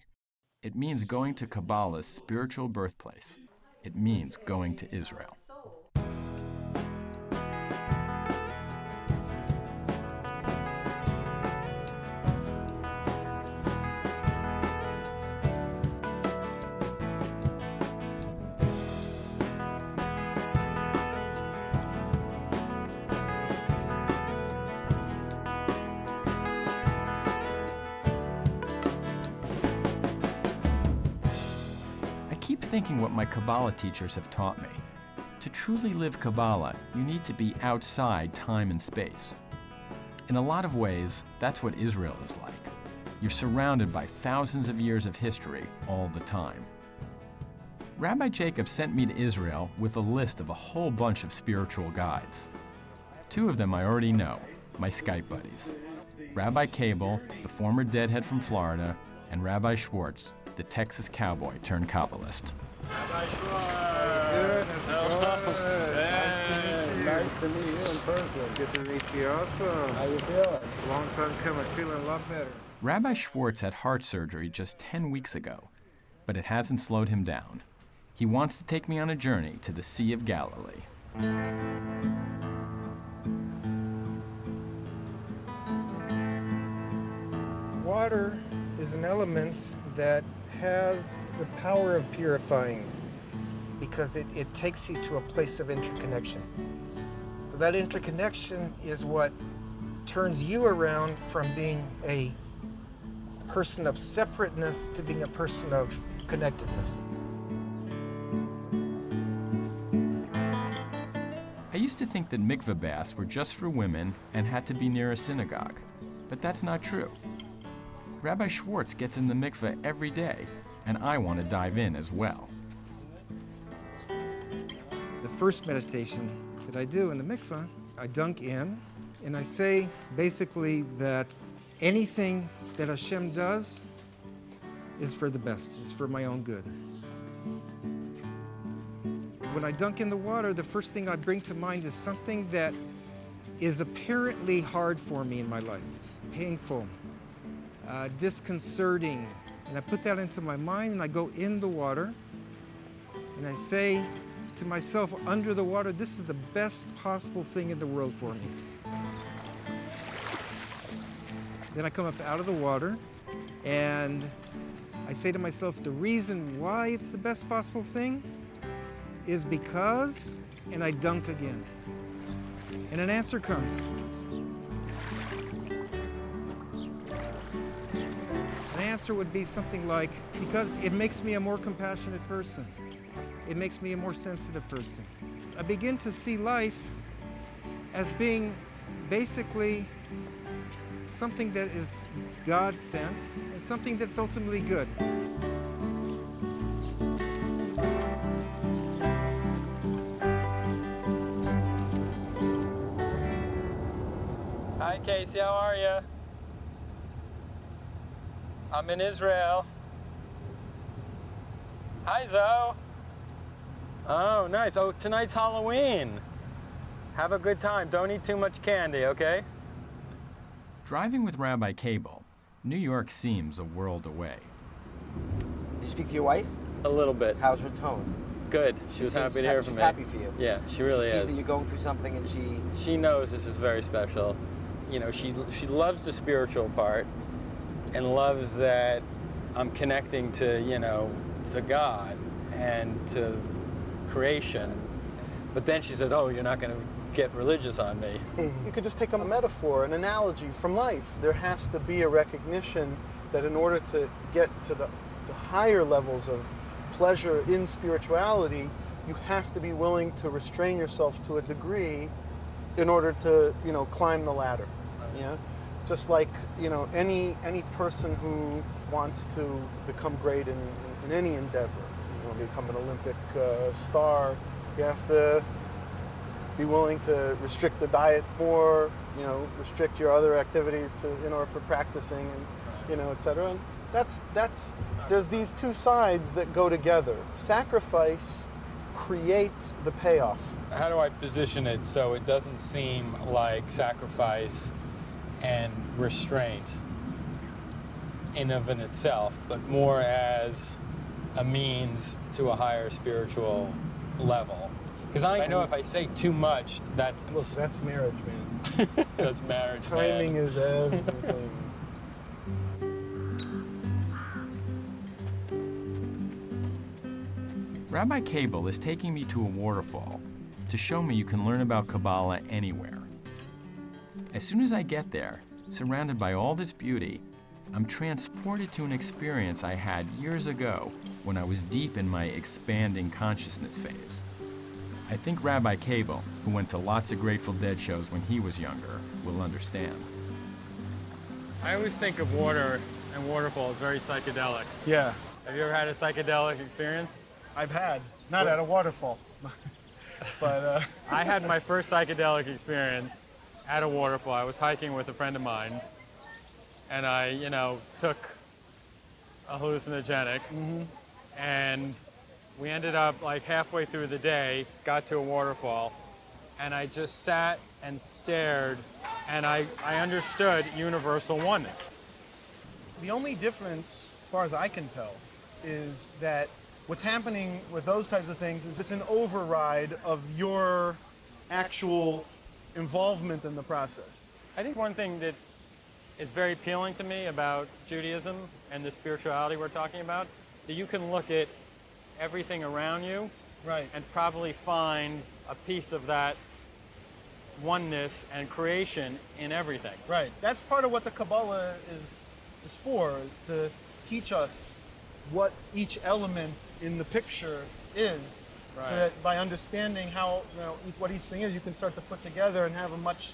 Speaker 1: It means going to Kabbalah's spiritual birthplace. It means going to Israel. I keep thinking what my Kabbalah teachers have taught me. To truly live Kabbalah, you need to be outside time and space. In a lot of ways, that's what Israel is like. You're surrounded by thousands of years of history all the time. Rabbi Jacob sent me to Israel with a list of a whole bunch of spiritual guides. Two of them I already know, my Skype buddies. Rabbi Cable, the former deadhead from Florida, and Rabbi Schwartz, the Texas cowboy turned Kabbalist.
Speaker 2: Rabbi Schwartz. Good. How's it going? Nice to meet you. Nice to meet you in person. Good to meet you also. How you feeling? Long time coming. Feeling a lot better.
Speaker 1: Rabbi Schwartz had heart surgery just 10 weeks ago, but it hasn't slowed him down. He wants to take me on a journey to the Sea of Galilee.
Speaker 4: Water is an element that has the power of purifying because it takes you to a place of interconnection. So that interconnection is what turns you around from being a person of separateness to being a person of connectedness.
Speaker 1: I used to think that mikveh baths were just for women and had to be near a synagogue, but that's not true. Rabbi Schwartz gets in the mikveh every day, and I want to dive in as well.
Speaker 4: The first meditation that I do in the mikveh, I dunk in, and I say basically that anything that Hashem does is for the best, is for my own good. When I dunk in the water, the first thing I bring to mind is something that is apparently hard for me in my life, painful, disconcerting. And I put that into my mind and I go in the water and I say to myself under the water, this is the best possible thing in the world for me. Then I come up out of the water and I say to myself, the reason why it's the best possible thing is because, and I dunk again. And an answer comes. An answer would be something like, because it makes me a more compassionate person. It makes me a more sensitive person. I begin to see life as being basically something that is God sent and something that's ultimately good.
Speaker 12: Hi, Casey. How are you? I'm in Israel. Hi, Zoe. Oh, nice. Oh, tonight's Halloween. Have a good time. Don't eat too much candy, okay?
Speaker 1: Driving with Rabbi Cable, New York seems a world away.
Speaker 14: Did you speak to your wife?
Speaker 12: A little bit.
Speaker 14: How's her tone?
Speaker 12: Good. She was happy to hear from
Speaker 14: She's
Speaker 12: me.
Speaker 14: happy for you.
Speaker 12: Yeah, she really
Speaker 14: She sees
Speaker 12: is.
Speaker 14: that you're going through something, and
Speaker 12: She knows this is very special. You know, she loves the spiritual part and loves that I'm connecting to, you know, to God and to creation. But then she says, oh, you're not going to get religious on me.
Speaker 6: You could just take a metaphor, an analogy from life. There has to be a recognition that in order to get to the higher levels of pleasure in spirituality, you have to be willing to restrain yourself to a degree in order to, you know, climb the ladder. Yeah, just like, you know, any person who wants to become great in any endeavor, you know, become an Olympic star, you have to be willing to restrict the diet more, you know, restrict your other activities in order for practicing, and, you know, etc. And that's there's these two sides that go together. Sacrifice creates the payoff.
Speaker 12: How do I position it so it doesn't seem like sacrifice and restraint in of in itself, but more as a means to a higher spiritual level? Because I know if I say too much, that's...
Speaker 6: Look, that's marriage, man.
Speaker 12: That's marriage,
Speaker 6: Timing
Speaker 12: man.
Speaker 6: is everything.
Speaker 1: Rabbi Cable is taking me to a waterfall to show me you can learn about Kabbalah anywhere. As soon as I get there, surrounded by all this beauty, I'm transported to an experience I had years ago when I was deep in my expanding consciousness phase. I think Rabbi Cable, who went to lots of Grateful Dead shows when he was younger, will understand.
Speaker 12: I always think of water and waterfalls very psychedelic.
Speaker 6: Yeah.
Speaker 12: Have you ever had a psychedelic experience?
Speaker 6: I've had, not at a waterfall, but
Speaker 12: I had my first psychedelic experience at a waterfall. I was hiking with a friend of mine, and I, you know, took a hallucinogenic, and we ended up like halfway through the day, got to a waterfall, and I just sat and stared, and I understood universal oneness.
Speaker 6: The only difference, as far as I can tell, is that what's happening with those types of things is it's an override of your actual involvement in the process.
Speaker 12: I think one thing that is very appealing to me about Judaism and the spirituality we're talking about, that you can look at everything around you,
Speaker 6: right,
Speaker 12: and probably find a piece of that oneness and creation in everything.
Speaker 6: Right. That's part of what the Kabbalah is for, is to teach us what each element in the picture is,
Speaker 12: Right.
Speaker 6: so that by understanding how, you know, what each thing is, you can start to put together and have a much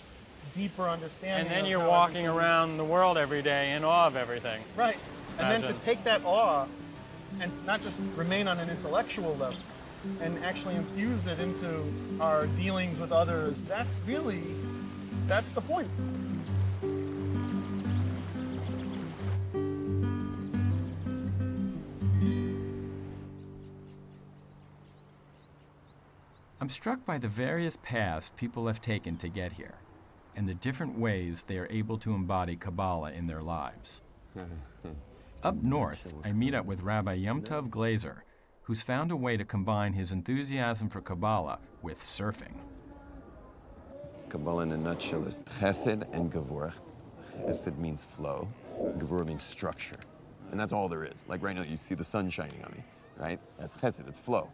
Speaker 6: deeper understanding.
Speaker 12: And then
Speaker 6: of
Speaker 12: you're
Speaker 6: how
Speaker 12: walking
Speaker 6: everything-
Speaker 12: around the world every day in awe of everything.
Speaker 6: Right. And then to
Speaker 12: Imagine.
Speaker 6: take that awe and to not just remain on an intellectual level and actually infuse it into our dealings with others, that's the point.
Speaker 1: I'm struck by the various paths people have taken to get here, and the different ways they are able to embody Kabbalah in their lives. Up north, I meet up with Rabbi Yom Tov Glazer, who's found a way to combine his enthusiasm for Kabbalah with surfing.
Speaker 7: Kabbalah in a nutshell is chesed and gevurah. Chesed means flow, gevurah means structure. And that's all there is. Like right now, you see the sun shining on me, right? That's chesed, it's flow.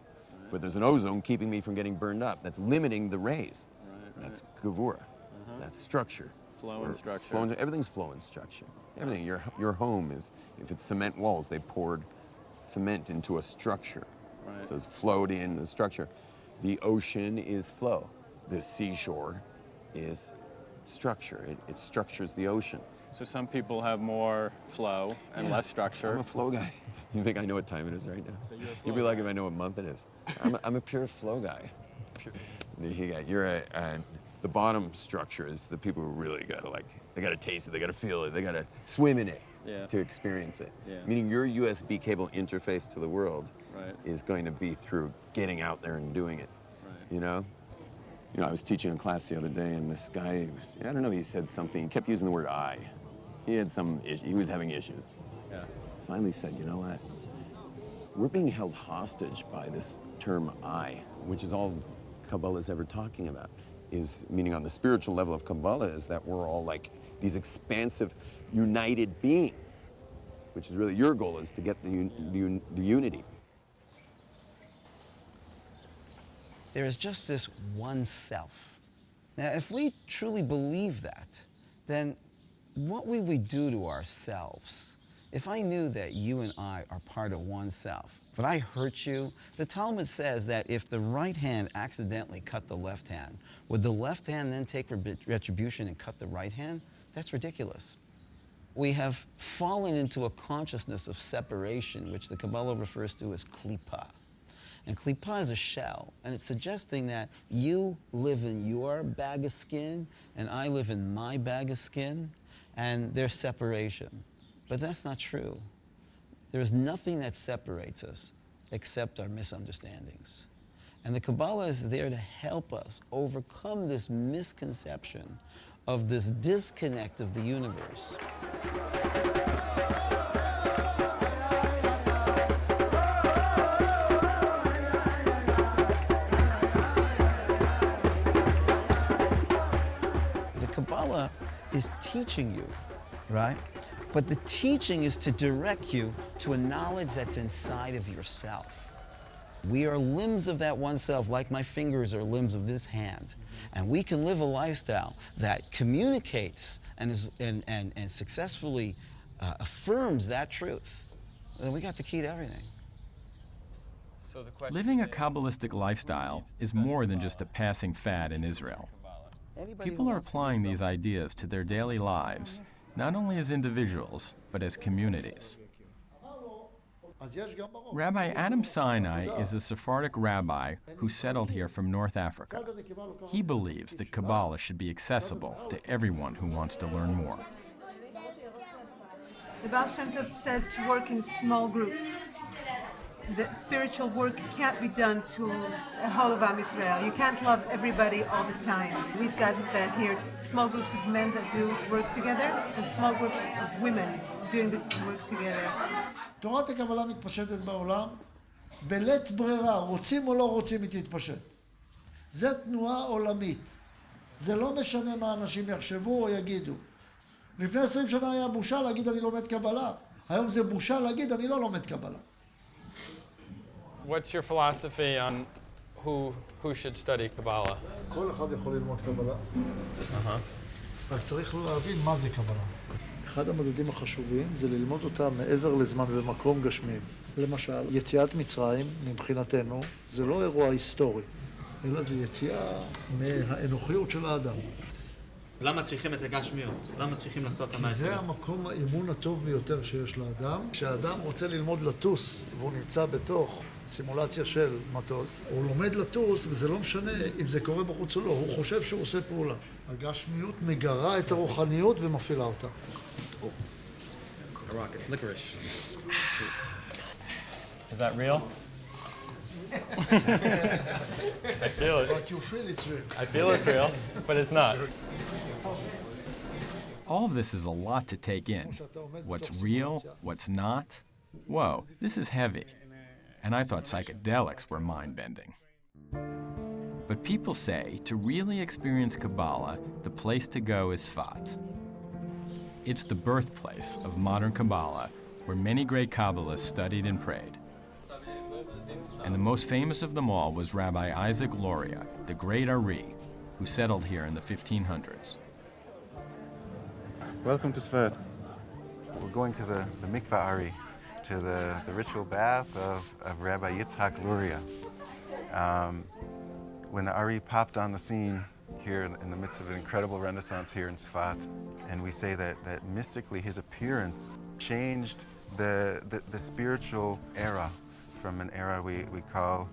Speaker 7: But there's an ozone keeping me from getting burned up. That's limiting the rays. That's gevurah. That's structure.
Speaker 12: Flow and structure.
Speaker 7: Everything's flow and structure. Everything. Your home is, if it's cement walls, they poured cement into a structure.
Speaker 12: Right.
Speaker 7: So it's flowed in the structure. The ocean is flow. The seashore is structure. It structures the ocean.
Speaker 12: So some people have more flow and less structure.
Speaker 7: I'm a flow guy. You think I know what time it is right now?
Speaker 12: So you're a flow
Speaker 7: You'd be like
Speaker 12: guy.
Speaker 7: if I know what month it is. I'm a pure flow guy. You're The bottom structure is the people who really gotta they gotta taste it, they gotta feel it, they gotta swim in it to experience it.
Speaker 12: Yeah.
Speaker 7: Meaning your USB cable interface to the world
Speaker 12: Right.
Speaker 7: is going to be through getting out there and doing it.
Speaker 12: Right.
Speaker 7: You know? You know, I was teaching a class the other day, and this guy, I don't know, he said something, he kept using the word I. He had some issue, he was having issues.
Speaker 12: Yeah.
Speaker 7: Finally said, you know what? We're being held hostage by this term I, which is all Kabbalah is ever talking about. Is meaning on the spiritual level of Kabbalah is that we're all like these expansive, united beings, which is really your goal is to get the unity.
Speaker 8: There is just this one self. Now, if we truly believe that, then what would we do to ourselves? If I knew that you and I are part of one self, but I hurt you, the Talmud says that if the right hand accidentally cut the left hand, would the left hand then take retribution and cut the right hand? That's ridiculous. We have fallen into a consciousness of separation, which the Kabbalah refers to as klipa. And klipa is a shell, and it's suggesting that you live in your bag of skin, and I live in my bag of skin, and there's separation. But that's not true. There is nothing that separates us except our misunderstandings. And the Kabbalah is there to help us overcome this misconception of this disconnect of the universe. The Kabbalah is teaching you, right? But the teaching is to direct you to a knowledge that's inside of yourself. We are limbs of that one self, like my fingers are limbs of this hand. And we can live a lifestyle that communicates and successfully affirms that truth. Then we got the key to everything.
Speaker 12: So the question
Speaker 1: Living a Kabbalistic lifestyle is more than just a passing fad in Israel. People are applying these ideas to their daily lives, not only as individuals, but as communities. Rabbi Adam Sinai is a Sephardic rabbi who settled here from North Africa. He believes that Kabbalah should be accessible to everyone who wants to learn more.
Speaker 9: The Baal Shem Tov said to work in small groups. The spiritual work can't be done to the whole of Am Yisrael. You can't love everybody all the time. We've got that here. Small groups of men that do work together, and small groups of women doing the work together.
Speaker 20: תורת הקבלה מתפשטת בעולם, בלית ברירה, רוצים או לא רוצים היא תתפשט. זה תנועה עולמית. זה לא משנה מה אנשים יחשבו או יגידו. לפני 20 שנה היה בושה להגיד אני לומד קבלה. היום זה בושה להגיד אני לא לומד קבלה.
Speaker 12: What's your philosophy on who should study Kabbalah?
Speaker 20: כל אחד יכול ללמוד קבלה. רק צריך להבין מה זה קבלה. אחד המדדים החשובים זה ללמוד אותה מעבר לזמן ומקום גשמיים. למשל, יציאת מצרים, מבחינתנו, זה לא אירוע היסטורי, אלא זה יציאה מהאנוכיות של האדם.
Speaker 10: למה צריכים את הגשמיות? למה צריכים לעשות את
Speaker 20: כי
Speaker 10: המעשים?
Speaker 20: זה המקום האימון הטוב ביותר שיש לאדם. כשהאדם רוצה ללמוד לטוס, והוא נמצא בתוך סימולציה של מטוס, הוא לומד לטוס, וזה לא משנה אם זה קורה בחוץ או לא, הוא חושב שהוא עושה פעולה. הגשמיות מגרה את הרוחניות ומפעילה אותה.
Speaker 10: A rock, it's licorice.
Speaker 12: Is that real? I feel it.
Speaker 20: But you feel it's real.
Speaker 12: I feel it's real, but it's not.
Speaker 1: All of this is a lot to take in. What's real, what's not. Whoa, this is heavy. And I thought psychedelics were mind-bending. But people say to really experience Kabbalah, the place to go is Sfat. It's the birthplace of modern Kabbalah, where many great Kabbalists studied and prayed. And the most famous of them all was Rabbi Isaac Luria, the great Ari, who settled here in the 1500s.
Speaker 16: Welcome to Sfat. We're going to the mikvah Ari, to the ritual bath of Rabbi Yitzhak Luria. When the Ari popped on the scene here in the midst of an incredible renaissance here in Sfat, and we say that mystically his appearance changed the spiritual era from an era we call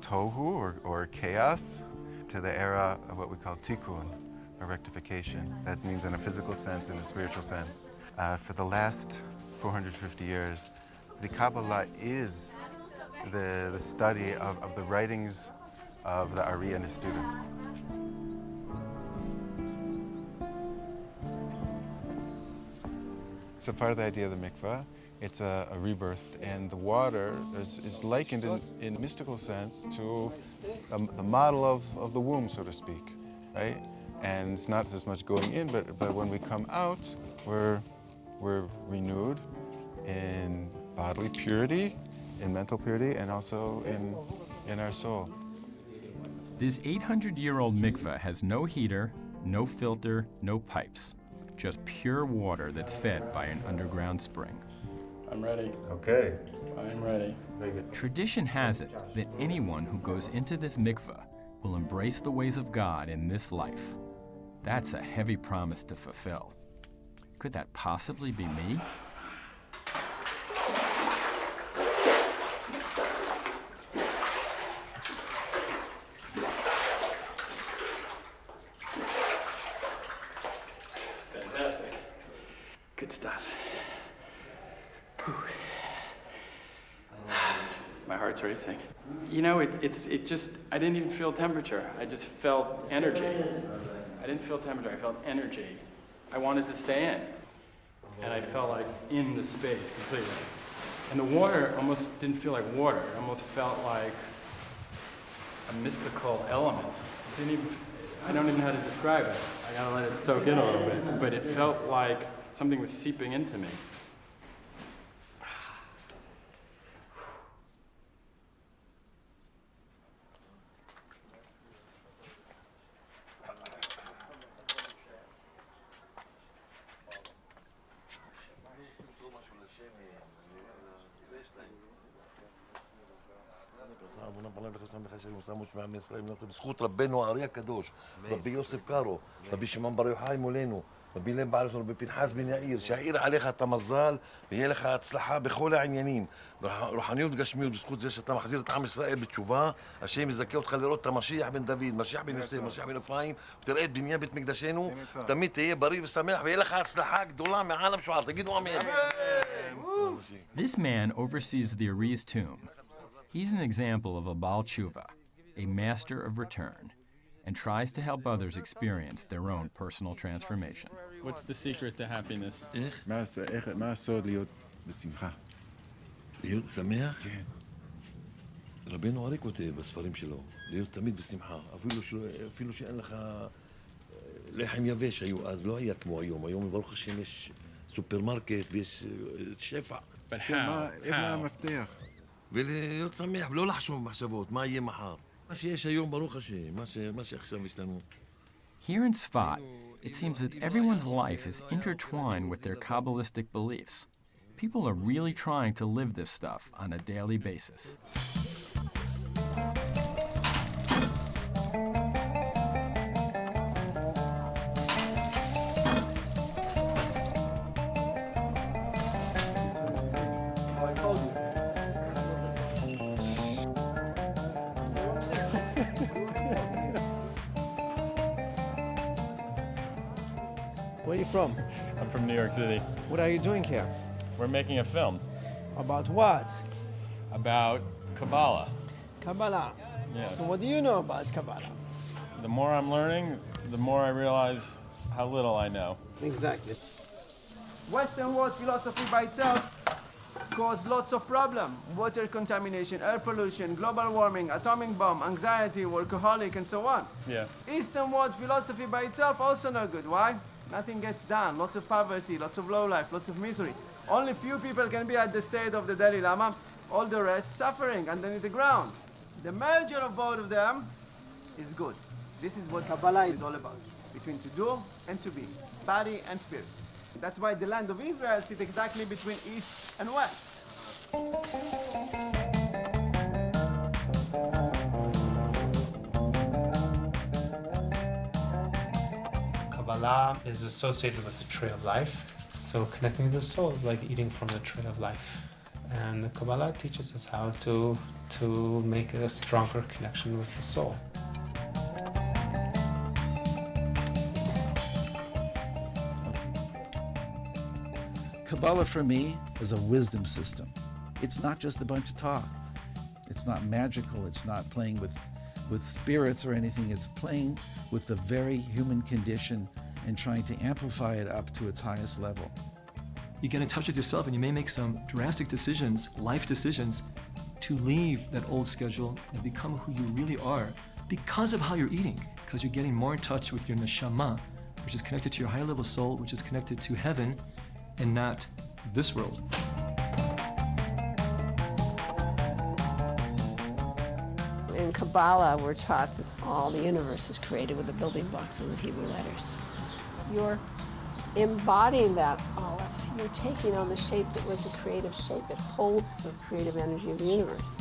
Speaker 16: tohu or chaos to the era of what we call tikkun, or rectification. That means in a physical sense, in a spiritual sense. For the last 450 years, the Kabbalah is the study of the writings of the Ari and his students. It's a part of the idea of the mikvah. It's a rebirth, and the water is likened in a mystical sense to the model of the womb, so to speak, right? And it's not as much going in, but when we come out, we're renewed in bodily purity, in mental purity, and also in our soul.
Speaker 1: This 800-year-old mikveh has no heater, no filter, no pipes. Just pure water that's fed by an underground spring.
Speaker 12: I'm ready.
Speaker 16: Okay.
Speaker 12: I'm ready.
Speaker 16: Very good.
Speaker 1: Tradition has it that anyone who goes into this mikveh will embrace the ways of God in this life. That's a heavy promise to fulfill. Could that possibly be me?
Speaker 12: Fantastic. Good stuff. Whew. My heart's racing. You know, it just, I didn't even feel temperature. I just felt energy. I didn't feel temperature, I felt energy. I wanted to stay in. And I felt like in the space completely. And the water almost didn't feel like water. It almost felt like a mystical element. I don't even know how to describe it. I gotta let it soak in a little bit. But it felt like something was seeping into me.
Speaker 3: בזכות רבנו הארי הקדוש, רבי יוסף קארו, רבי שמעון בר יוחאי מולנו, רבי לב בעל רבי פנחס בן יאיר, שיאיר עליך את המזל ויהיה לך הצלחה בכל העניינים. רוחניות וגשמיות, בזכות זה שאתה מחזיר את עם ישראל בתשובה, השם יזכה אותך לראות את המשיח בן דוד, משיח בן יוסף, משיח בן אפרים, ותראה את בניין בית מקדשנו, תמיד תהיה בריא ושמח ויהיה לך הצלחה גדולה מעל המשוער. תגידו אמן.
Speaker 1: This man oversees the Ari's tomb. He's an example of a Baal Tshuva, a master of return, and tries to help others experience their own personal transformation.
Speaker 12: What's the secret to happiness?
Speaker 16: מה הסוד להיות בשמחה?
Speaker 3: להיות שמח? כן. רבנו הארי כותב בספרים שלו, להיות תמיד בשמחה. אפילו שאין לך לחם יבש היו, אז לא היה כמו היום. היום ברוך השם יש סופרמרקט ויש שפע.
Speaker 12: But how?
Speaker 16: איך המפתח?
Speaker 3: ולהיות שמח, ולא לחשוב מחשבות, מה יהיה מחר. מה שיש היום, ברוך השם, מה שעכשיו יש לנו.
Speaker 1: Here in Sfat, it seems that everyone's life is intertwined with their Kabbalistic beliefs. People are really trying to live this stuff on a daily basis.
Speaker 11: Where are you from?
Speaker 12: I'm from New York City.
Speaker 11: What are you doing here?
Speaker 12: We're making a film
Speaker 11: About what?
Speaker 12: about Kabbalah.
Speaker 11: Kabbalah.
Speaker 12: Yeah.
Speaker 11: So what do you know about Kabbalah?
Speaker 12: The more I'm learning, the more I realize how little I know.
Speaker 11: Exactly. Western world philosophy by itself caused lots of problems. Water contamination, air pollution, global warming, atomic bomb, anxiety, workaholic, and so on.
Speaker 12: Yeah.
Speaker 11: Eastern world philosophy by itself also no good. Why? Nothing gets done. Lots of poverty, lots of low life, lots of misery. Only few people can be at the state of the Dalai Lama. All the rest suffering underneath the ground. The merger of both of them is good. This is what Kabbalah is all about. Between to do and to be. Body and spirit. That's why the land of Israel sits exactly between east and west.
Speaker 13: Kabbalah is associated with the tree of life. So connecting to the soul is like eating from the tree of life. And the Kabbalah teaches us how to make a stronger connection with the soul.
Speaker 5: Kabbalah for me is a wisdom system. It's not just a bunch of talk. It's not magical. It's not playing with spirits or anything. It's playing with the very human condition and trying to amplify it up to its highest level.
Speaker 15: You get in touch with yourself and you may make some drastic decisions, life decisions, to leave that old schedule and become who you really are because of how you're eating, because you're getting more in touch with your neshama, which is connected to your higher level soul, which is connected to heaven and not this world.
Speaker 18: In Kabbalah, we're taught that all the universe is created with the building blocks of the Hebrew letters. You're embodying that, Aleph. You're taking on the shape that was a creative shape. It holds the creative energy of the universe.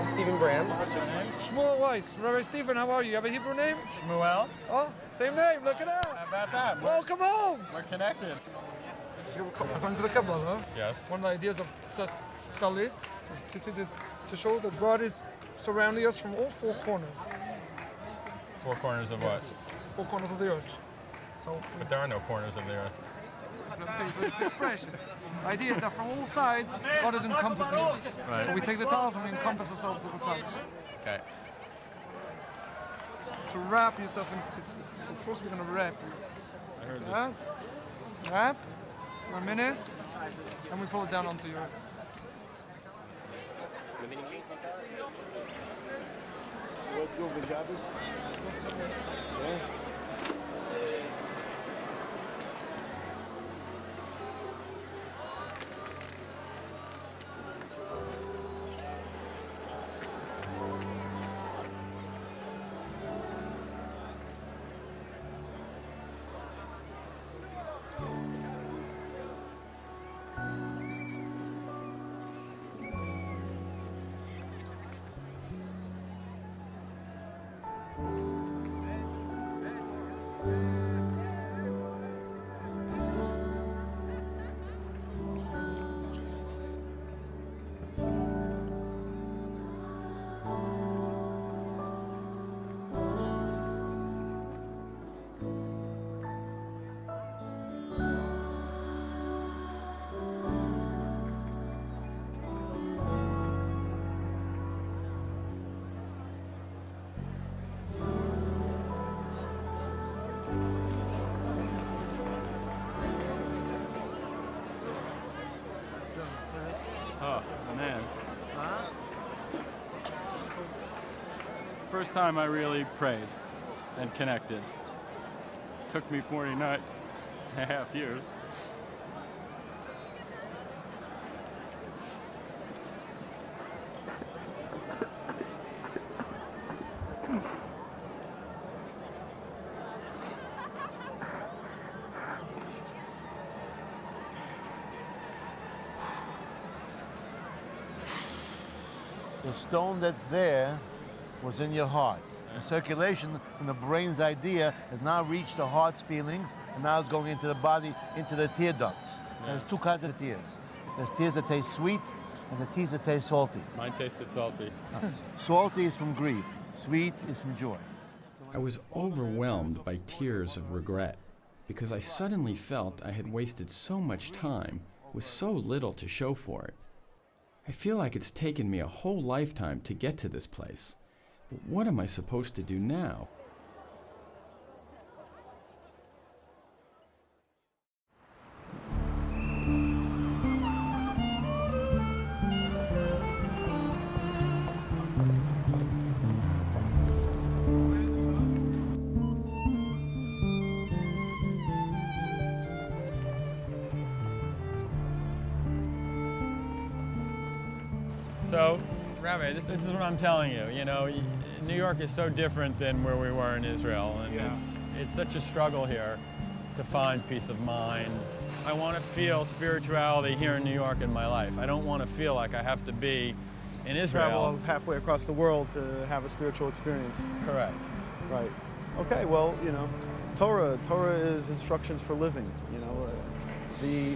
Speaker 21: Stephen Bram.
Speaker 11: What's your name?
Speaker 21: Shmuel Weiss. Rabbi Stephen, how are you? You have a Hebrew name?
Speaker 11: Shmuel.
Speaker 21: Oh, same name. Look at that.
Speaker 11: How about that?
Speaker 21: Welcome home.
Speaker 11: We're connected.
Speaker 21: According to the Kabbalah,
Speaker 11: Yes.
Speaker 21: one of the ideas of Talit is to show that God is surrounding us from all four corners.
Speaker 12: Four corners of what?
Speaker 21: Yes, four corners of the earth. So,
Speaker 12: But there are no corners of the earth.
Speaker 21: I'm saying, so it's expression. The idea is that from all sides, God is encompassing us.
Speaker 12: Right.
Speaker 21: So we take the talis and we encompass ourselves with the talis.
Speaker 12: Okay.
Speaker 21: To wrap yourself in tzitzis. So first we're going to wrap.
Speaker 12: I heard
Speaker 21: that. Wrap for a minute, and we pull it down onto your.
Speaker 12: Oh, man. First time I really prayed and connected. It took me 49 and a half years.
Speaker 24: The stone that's there was in your heart. The circulation from the brain's idea has now reached the heart's feelings, and now it's going into the body, into the tear ducts.
Speaker 12: Yeah.
Speaker 24: There's two kinds of tears. There's tears that taste sweet, and the tears that taste salty.
Speaker 12: Mine tasted salty.
Speaker 24: Salty is from grief. Sweet is from joy.
Speaker 1: I was overwhelmed by tears of regret because I suddenly felt I had wasted so much time with so little to show for it. I feel like it's taken me a whole lifetime to get to this place. But what am I supposed to do now?
Speaker 12: So, Rabbi, this is what I'm telling you. You know, New York is so different than where we were in Israel, and it's such a struggle here to find peace of mind. I want to feel spirituality here in New York in my life. I don't want to feel like I have to be in Israel.
Speaker 6: Travel halfway across the world to have a spiritual experience.
Speaker 12: Correct.
Speaker 6: Right. Okay, well, you know, Torah is instructions for living, you know.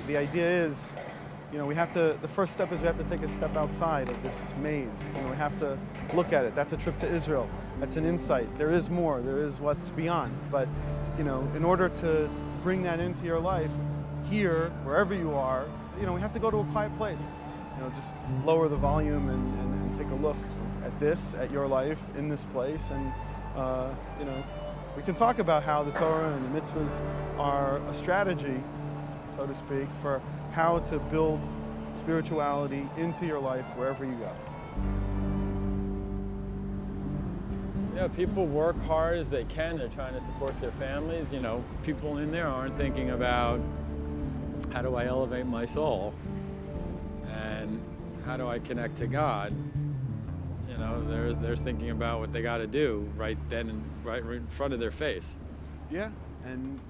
Speaker 6: The idea is, you know, the first step is we have to take a step outside of this maze. You know, we have to look at it. That's a trip to Israel. That's an insight. There is more. There is what's beyond. But, you know, in order to bring that into your life, here, wherever you are, you know, we have to go to a quiet place. You know, just lower the volume and take a look at this, at your life in this place. And, you know, we can talk about how the Torah and the mitzvahs are a strategy, so to speak, for how to build spirituality into your life wherever you go.
Speaker 12: Yeah, people work hard as they can. They're trying to support their families. You know, people in there aren't thinking about how do I elevate my soul and how do I connect to God. You know, they're thinking about what they got to do right then and right in front of their face.
Speaker 6: Yeah, and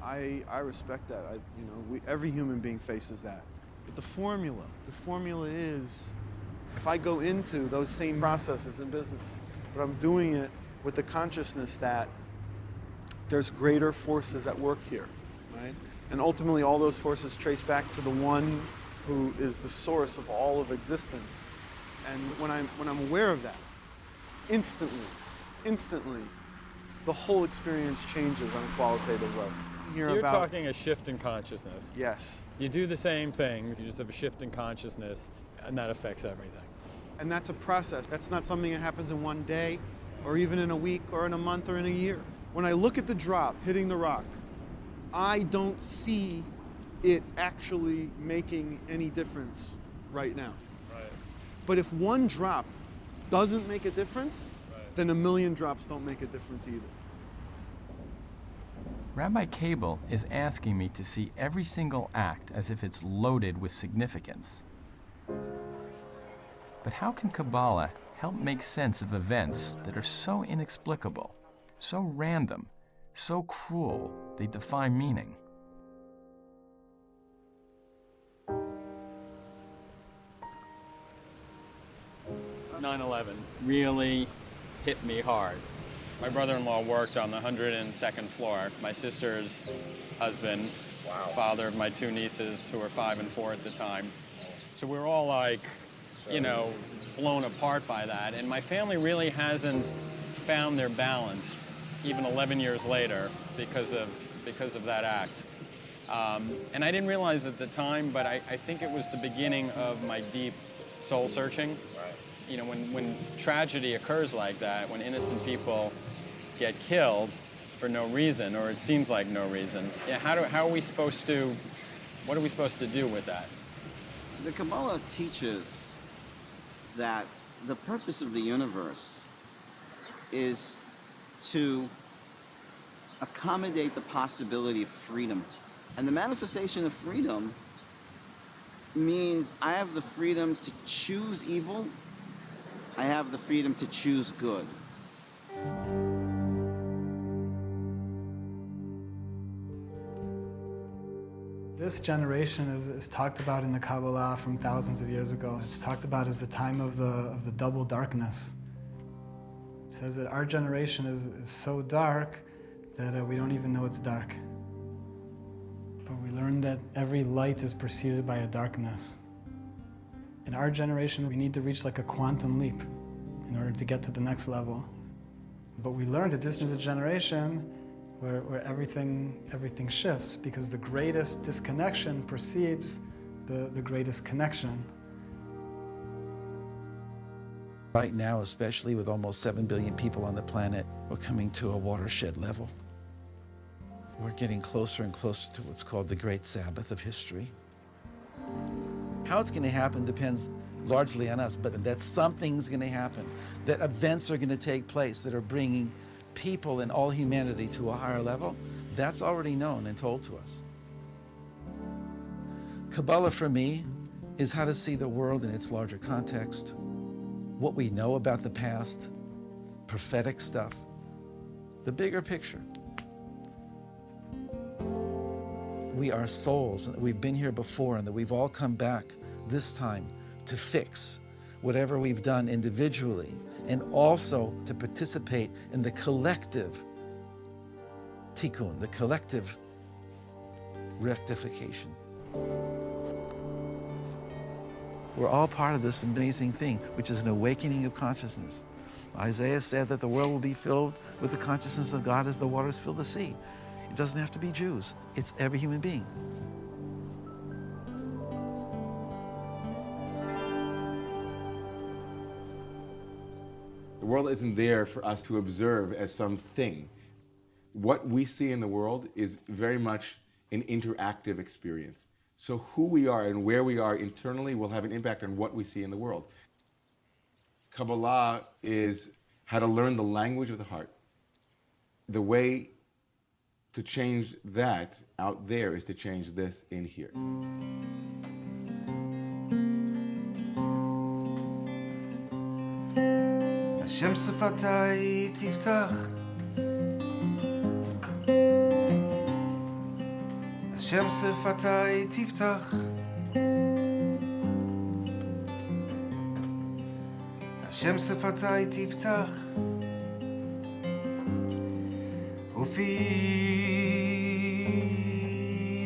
Speaker 6: I respect that. You know, every human being faces that. But the formula is, if I go into those same processes in business, but I'm doing it with the consciousness that there's greater forces at work here, right? And ultimately all those forces trace back to the one who is the source of all of existence. And when I'm aware of that, instantly, the whole experience changes on a qualitative level.
Speaker 12: So you're talking a shift in consciousness.
Speaker 6: Yes.
Speaker 12: You do the same things, you just have a shift in consciousness, and that affects everything.
Speaker 6: And that's a process. That's not something that happens in one day, or even in a week, or in a month, or in a year. When I look at the drop hitting the rock, I don't see it actually making any difference right now.
Speaker 12: Right.
Speaker 6: But if one drop doesn't make a difference, then a million drops don't make a difference either.
Speaker 1: Rabbi Cable is asking me to see every single act as if it's loaded with significance. But how can Kabbalah help make sense of events that are so inexplicable, so random, so cruel, they defy meaning?
Speaker 12: "9/11 really hit me hard. My brother-in-law worked on the 102nd floor. My sister's husband, father of my two nieces, who were 5 and 4 at the time. So we were all like, you know, blown apart by that. And my family really hasn't found their balance, even 11 years later, because of that act. And I didn't realize at the time, but I think it was the beginning of my deep soul searching. You know, when tragedy occurs like that, when innocent people get killed for no reason, or it seems like no reason, yeah, how are we supposed to, what are we supposed to do with that?
Speaker 17: The Kabbalah teaches that the purpose of the universe is to accommodate the possibility of freedom. And the manifestation of freedom means I have the freedom to choose evil, I have the freedom to choose good.
Speaker 19: This generation is talked about in the Kabbalah from thousands of years ago. It's talked about as the time of the double darkness. It says that our generation is so dark that we don't even know it's dark. But we learn that every light is preceded by a darkness. In our generation, we need to reach like a quantum leap in order to get to the next level. But we learned that this is a generation where everything shifts, because the greatest disconnection precedes the greatest connection.
Speaker 5: Right now, especially with almost 7 billion people on the planet, we're coming to a watershed level. We're getting closer and closer to what's called the Great Sabbath of history. How it's going to happen depends largely on us, but that something's going to happen, that events are going to take place that are bringing people and all humanity to a higher level. That's already known and told to us. Kabbalah for me is how to see the world in its larger context, what we know about the past, prophetic stuff, the bigger picture. We are souls, and that we've been here before, and that we've all come back this time to fix whatever we've done individually, and also to participate in the collective tikkun, the collective rectification. We're all part of this amazing thing, which is an awakening of consciousness. Isaiah said that the world will be filled with the consciousness of God as the waters fill the sea. It doesn't have to be Jews, it's every human being.
Speaker 2: The world isn't there for us to observe as something. What we see in the world is very much an interactive experience. So who we are and where we are internally will have an impact on what we see in the world. Kabbalah is how to learn the language of the heart. The way to change that out there is to change this in here.
Speaker 4: השם שפתיי תפתח, השם שפתיי תפתח, השם שפתיי תפתח, ופי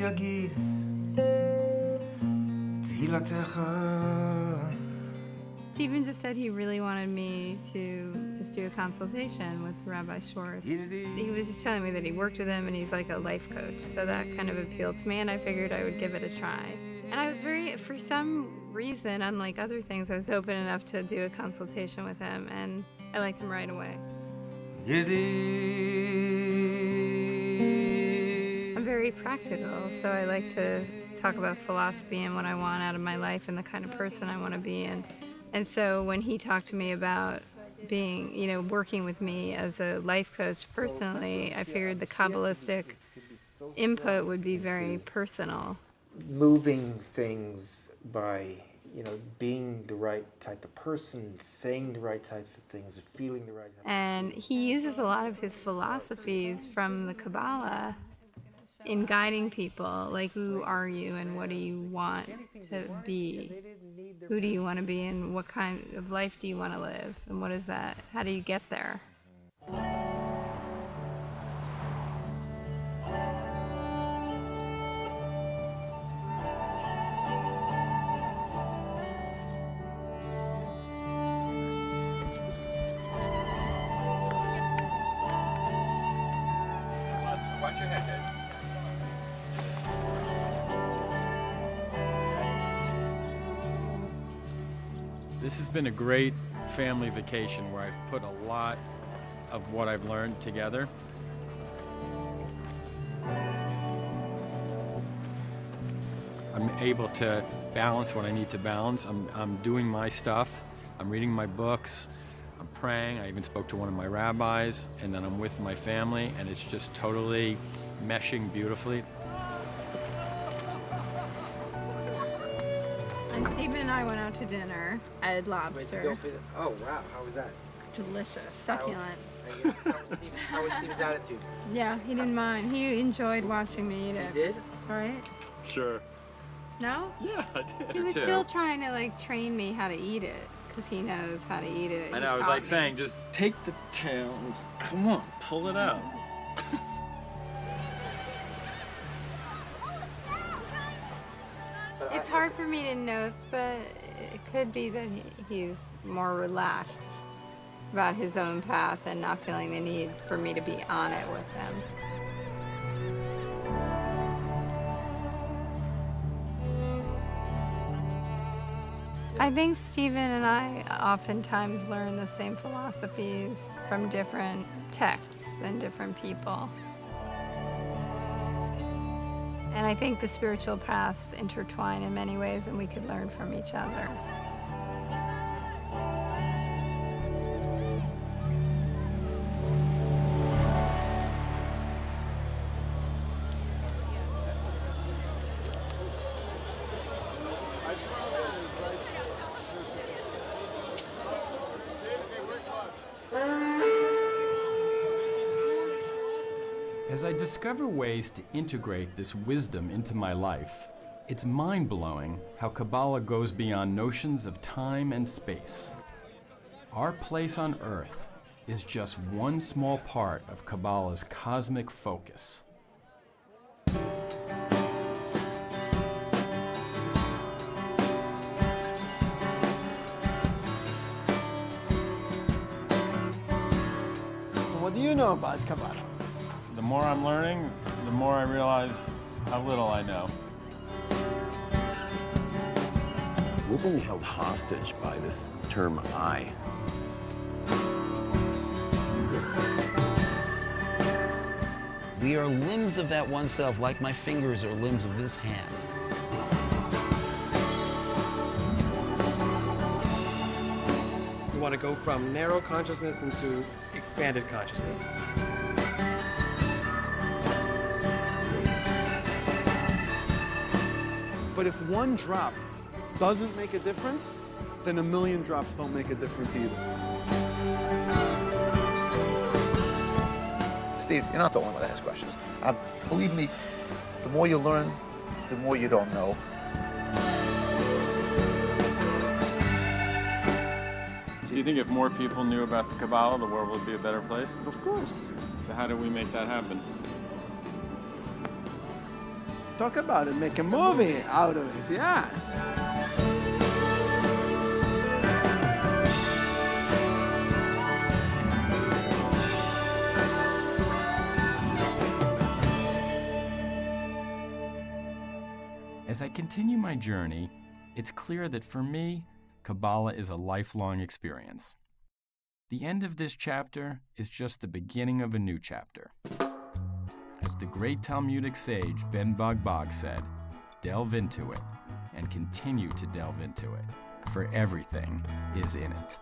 Speaker 4: יגיד תהילתך.
Speaker 22: Stephen just said he really wanted me to just do a consultation with Rabbi Schwartz. He was just telling me that he worked with him and he's like a life coach, so that kind of appealed to me, and I figured I would give it a try. And I was for some reason, unlike other things, I was open enough to do a consultation with him, and I liked him right away. I'm very practical, so I like to talk about philosophy and what I want out of my life and the kind of person I want to be. And so when he talked to me about being, working with me as a life coach personally, I figured the Kabbalistic input would be very personal.
Speaker 23: Moving things by, being the right type of person, saying the right types of things, feeling the right type of things.
Speaker 22: And he uses a lot of his philosophies from the Kabbalah in guiding people, like who are you and what do you want to be? Who do you want to be and what kind of life do you want to live? And what is that? How do you get there?
Speaker 1: Watch your head, Dave. This has been a great family vacation where I've put a lot of what I've learned together. I'm able to balance what I need to balance. I'm doing my stuff. I'm reading my books. I'm praying. I even spoke to one of my rabbis, and then I'm with my family, and it's just totally meshing beautifully.
Speaker 22: And Stephen and I went out to dinner. I had lobster.
Speaker 14: Oh, wow. How was that?
Speaker 22: Delicious. Succulent.
Speaker 14: How was Stephen's attitude?
Speaker 22: Yeah, he didn't mind. He enjoyed watching me eat it.
Speaker 14: He did?
Speaker 22: Right?
Speaker 1: Sure.
Speaker 22: No?
Speaker 1: Yeah, I did.
Speaker 22: He was still trying to train me how to eat it, because he knows how to eat it.
Speaker 1: I know, I was saying, just take the tail and come on, pull it out.
Speaker 22: It's hard for me to know, but it could be that he's more relaxed about his own path and not feeling the need for me to be on it with him. I think Stephen and I oftentimes learn the same philosophies from different texts and different people. And I think the spiritual paths intertwine in many ways, and we could learn from each other.
Speaker 1: As I discover ways to integrate this wisdom into my life, it's mind-blowing how Kabbalah goes beyond notions of time and space. Our place on Earth is just one small part of Kabbalah's cosmic focus.
Speaker 11: What do you know about Kabbalah?
Speaker 12: The more I'm learning, the more I realize how little I know.
Speaker 7: We're being held hostage by this term I.
Speaker 8: We are limbs of that one self, like my fingers are limbs of this hand.
Speaker 9: We want to go from narrow consciousness into expanded consciousness.
Speaker 6: But if one drop doesn't make a difference, then a million drops don't make a difference either.
Speaker 10: Steve, you're not the only one that asks questions. Believe me, the more you learn, the more you don't know.
Speaker 12: Do you think if more people knew about the Kabbalah, the world would be a better place?
Speaker 6: Of course.
Speaker 12: So how do we make that happen?
Speaker 11: Talk about it, make a movie out of it, yes.
Speaker 1: As I continue my journey, it's clear that for me, Kabbalah is a lifelong experience. The end of this chapter is just the beginning of a new chapter. As the great Talmudic sage Ben Bagbag said, delve into it and continue to delve into it, for everything is in it.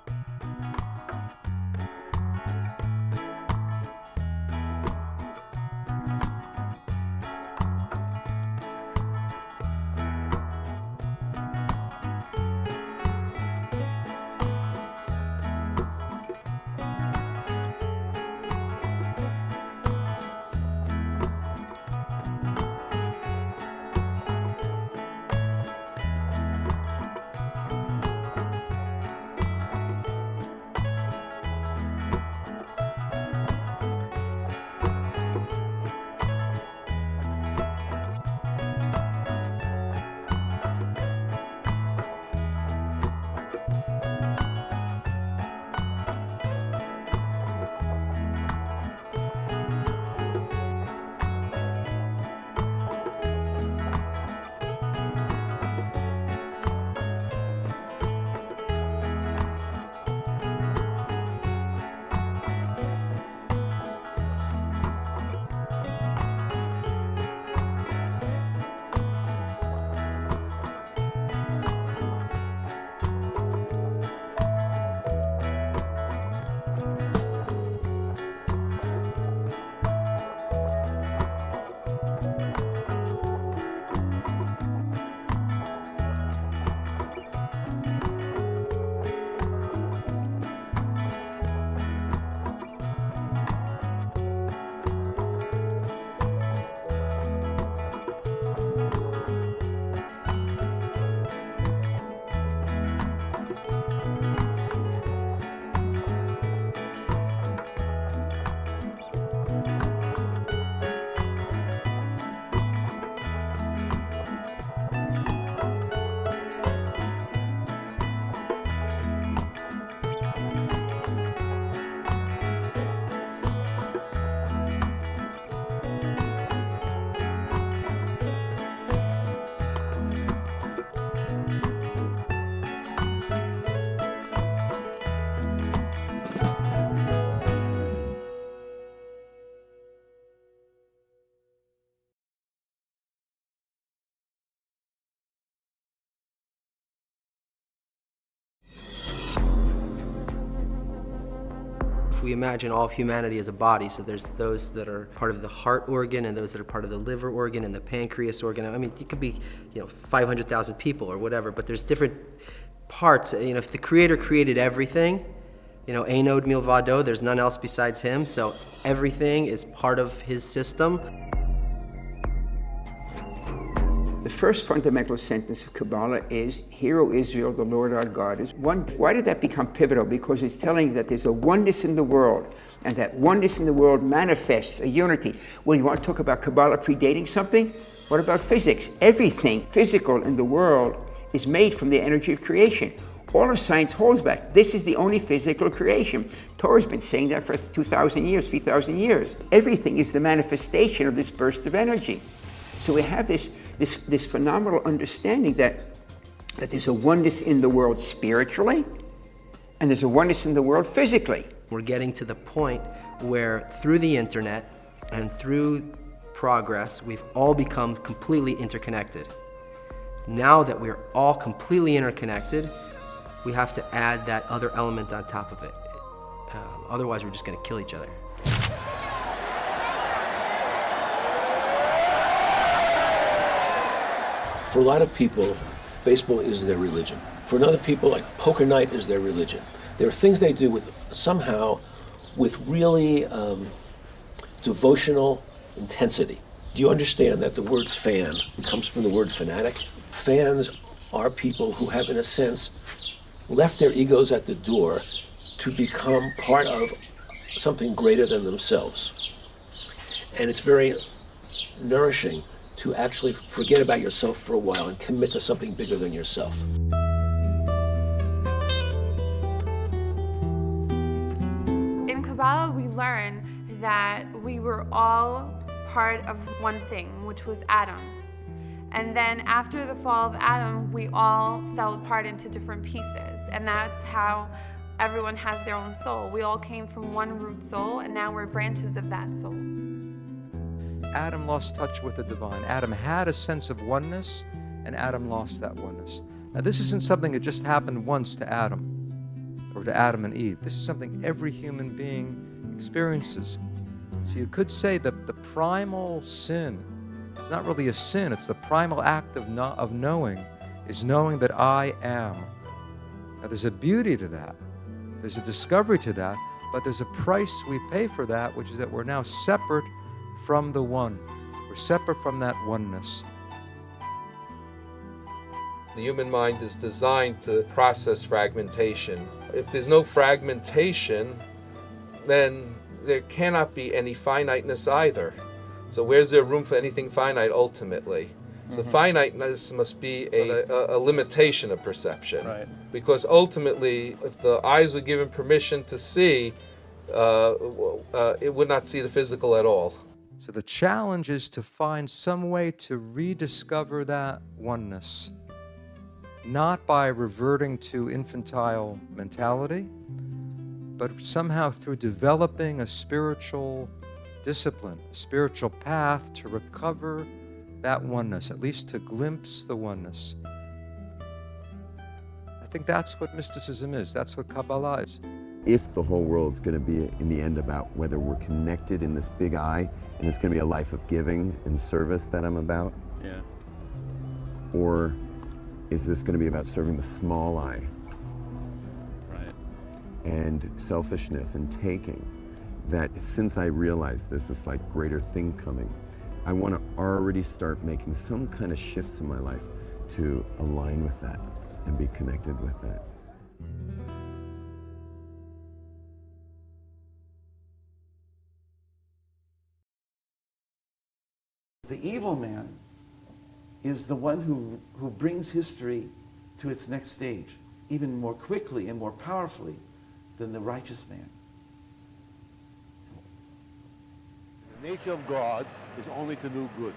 Speaker 14: If we imagine all of humanity as a body, so there's those that are part of the heart organ and those that are part of the liver organ and the pancreas organ. I mean, it could be, 500,000 people or whatever, but there's different parts. If the Creator created everything, You know, ein od milvado, there's none else besides him, so everything is part of his system.
Speaker 3: The first fundamental sentence of Kabbalah is, "Hear, O Israel, the Lord our God is one." Why did that become pivotal? Because it's telling you that there's a oneness in the world, and that oneness in the world manifests a unity. Well, you want to talk about Kabbalah predating something? What about physics? Everything physical in the world is made from the energy of creation. All of science holds back. This is the only physical creation. Torah's been saying that for 2,000 years, 3,000 years. Everything is the manifestation of this burst of energy. So we have this phenomenal understanding that there's a oneness in the world spiritually, and there's a oneness in the world physically.
Speaker 14: We're getting to the point where through the internet and through progress, we've all become completely interconnected. Now that we're all completely interconnected, we have to add that other element on top of it. Otherwise, we're just going to kill each other.
Speaker 7: For a lot of people, baseball is their religion. For another people, like poker night is their religion. There are things they do with really devotional intensity. Do you understand that the word fan comes from the word fanatic? Fans are people who have, in a sense, left their egos at the door to become part of something greater than themselves. And it's very nourishing to actually forget about yourself for a while and commit to something bigger than yourself.
Speaker 13: In Kabbalah, we learn that we were all part of one thing, which was Adam. And then after the fall of Adam, we all fell apart into different pieces. And that's how everyone has their own soul. We all came from one root soul, and now we're branches of that soul.
Speaker 16: Adam lost touch with the divine. Adam had a sense of oneness, and Adam lost that oneness. Now, this isn't something that just happened once to Adam, or to Adam and Eve. This is something every human being experiences. So you could say that the primal sin, it's not really a sin, it's the primal act of knowing, is knowing that I am. Now, there's a beauty to that. There's a discovery to that, but there's a price we pay for that, which is that we're now separate from the one. We're separate from that oneness.
Speaker 20: The human mind is designed to process fragmentation. If there's no fragmentation, then there cannot be any finiteness either. So where's there room for anything finite ultimately? So finiteness must be a limitation of perception.
Speaker 6: Right.
Speaker 20: Because ultimately, if the eyes were given permission to see, it would not see the physical at all.
Speaker 16: So the challenge is to find some way to rediscover that oneness, not by reverting to infantile mentality, but somehow through developing a spiritual discipline, a spiritual path to recover that oneness, at least to glimpse the oneness. I think that's what mysticism is. That's what Kabbalah is.
Speaker 25: If the whole world's going to be, in the end, about whether we're connected in this big I, and it's going to be a life of giving and service that I'm about,
Speaker 12: Yeah.
Speaker 25: or is this going to be about serving the small I?
Speaker 12: Right.
Speaker 25: And selfishness and taking, that since I realize there's this like greater thing coming, I want to already start making some kind of shifts in my life to align with that and be connected with that.
Speaker 5: The evil man is the one who brings history to its next stage, even more quickly and more powerfully than the righteous man.
Speaker 24: The nature of God is only to do good.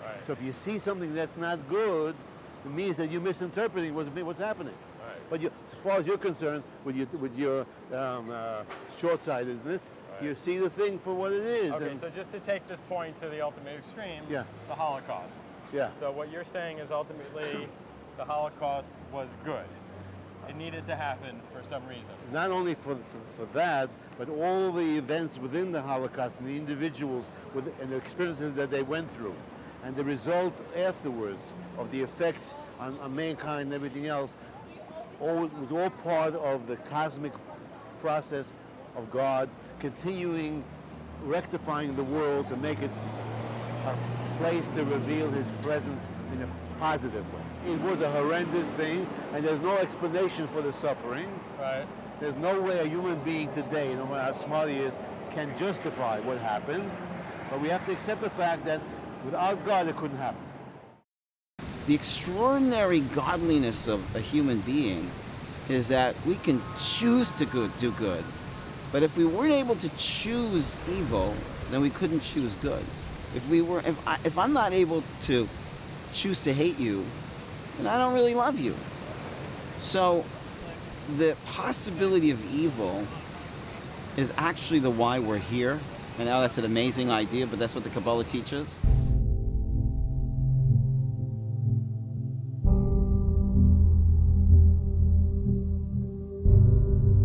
Speaker 24: Right. So if you see something that's not good, it means that you're misinterpreting what's happening. Right. But as far as you're concerned, with your short-sightedness, you see the thing for what it is.
Speaker 12: Okay, so just to take this point to the ultimate extreme,
Speaker 24: Yeah.
Speaker 12: the Holocaust.
Speaker 24: Yeah.
Speaker 12: So what you're saying is ultimately the Holocaust was good. It needed to happen for some reason.
Speaker 24: Not only for that, but all the events within the Holocaust and the individuals and the experiences that they went through. And the result afterwards of the effects on mankind and everything else was all part of the cosmic process of God continuing rectifying the world to make it a place to reveal his presence in a positive way. It was a horrendous thing, and there's no explanation for the suffering.
Speaker 12: Right.
Speaker 24: There's no way a human being today, no matter how smart he is, can justify what happened. But we have to accept the fact that without God, it couldn't happen.
Speaker 8: The extraordinary godliness of a human being is that we can choose to do good. But if we weren't able to choose evil, then we couldn't choose good. If I'm not able to choose to hate you, then I don't really love you. So the possibility of evil is actually the why we're here. And now that's an amazing idea, but that's what the Kabbalah teaches.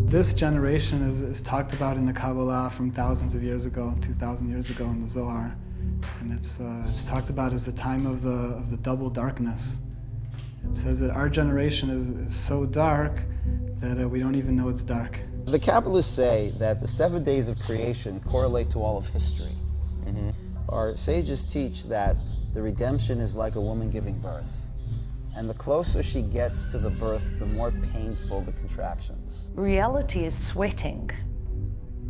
Speaker 15: This generation is talked about in the Kabbalah from thousands of years ago, 2,000 years ago in the Zohar. And it's talked about as the time of the double darkness. It says that our generation is so dark that we don't even know it's dark.
Speaker 8: The Kabbalists say that the 7 days of creation correlate to all of history. Our sages teach that the redemption is like a woman giving birth. And the closer she gets to the birth, the more painful the contractions.
Speaker 17: Reality is sweating.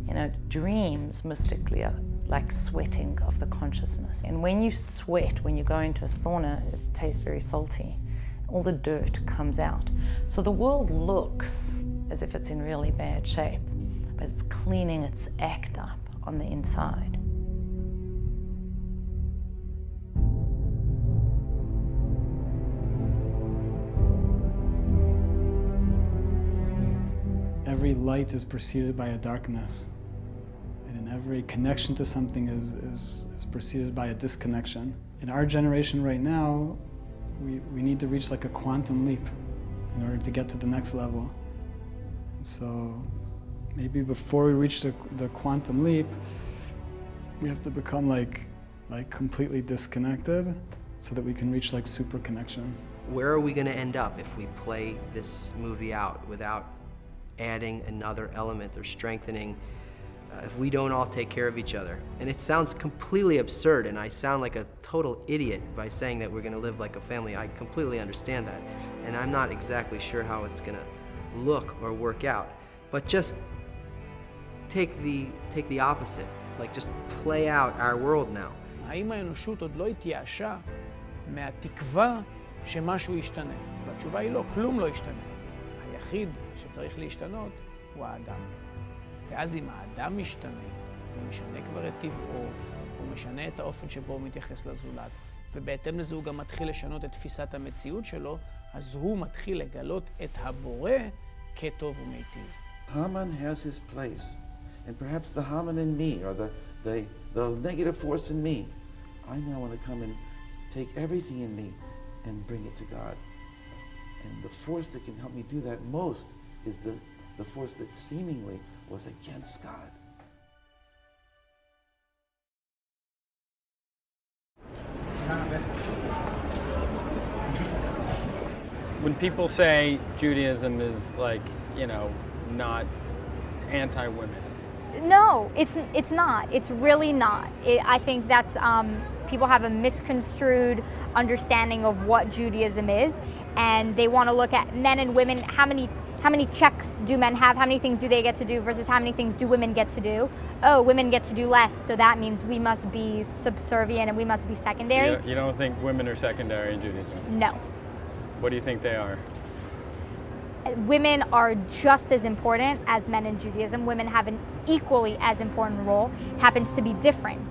Speaker 17: You know, dreams mystically are like sweating of the consciousness. And when you sweat, when you go into a sauna, it tastes very salty. All the dirt comes out. So the world looks as if it's in really bad shape, but it's cleaning its act up on the inside.
Speaker 15: Every light is preceded by a darkness, and every connection to something is preceded by a disconnection. In our generation right now, we need to reach like a quantum leap in order to get to the next level. And so maybe before we reach the quantum leap, we have to become like completely disconnected so that we can reach like super connection.
Speaker 14: Where are we going to end up if we play this movie out without adding another element or strengthening, if we don't all take care of each other? And it sounds completely absurd, and I sound like a total idiot by saying that we're going to live like a family. I completely understand that, and I'm not exactly sure how it's going to look or work out. But just take the opposite, like just play out our world now.
Speaker 18: האם האנושות עוד לא התייאשה מהתקווה שמשהו ישתנה? והתשובה היא לא, כלום לא ישתנה. היחיד שצריך להשתנות הוא האדם. ואז אם האדם משתנה, הוא משנה כבר את טבעו, הוא משנה את האופן שבו הוא מתייחס לזולת, ובהתאם לזה הוא גם מתחיל לשנות את תפיסת המציאות שלו, אז הוא מתחיל לגלות את הבורא כטוב ומיטיב.
Speaker 19: Haman has his place, and perhaps the Haman in me, or the negative force in me, I now want to come and take everything in me and bring it to God. And the force that can help me do that most is the force that seemingly was against God.
Speaker 12: When people say Judaism is like, you know, not anti-women.
Speaker 21: No, it's not. It's really not. I think that's, people have a misconstrued understanding of what Judaism is, and they want to look at men and women, how many checks do men have, how many things do they get to do versus how many things do women get to do. Oh, women get to do less, so that means we must be subservient and we must be secondary.
Speaker 12: So you don't think women are secondary in Judaism?
Speaker 21: No.
Speaker 12: What do you think they are?
Speaker 21: Women are just as important as men in Judaism. Women have an equally as important role, happens to be different.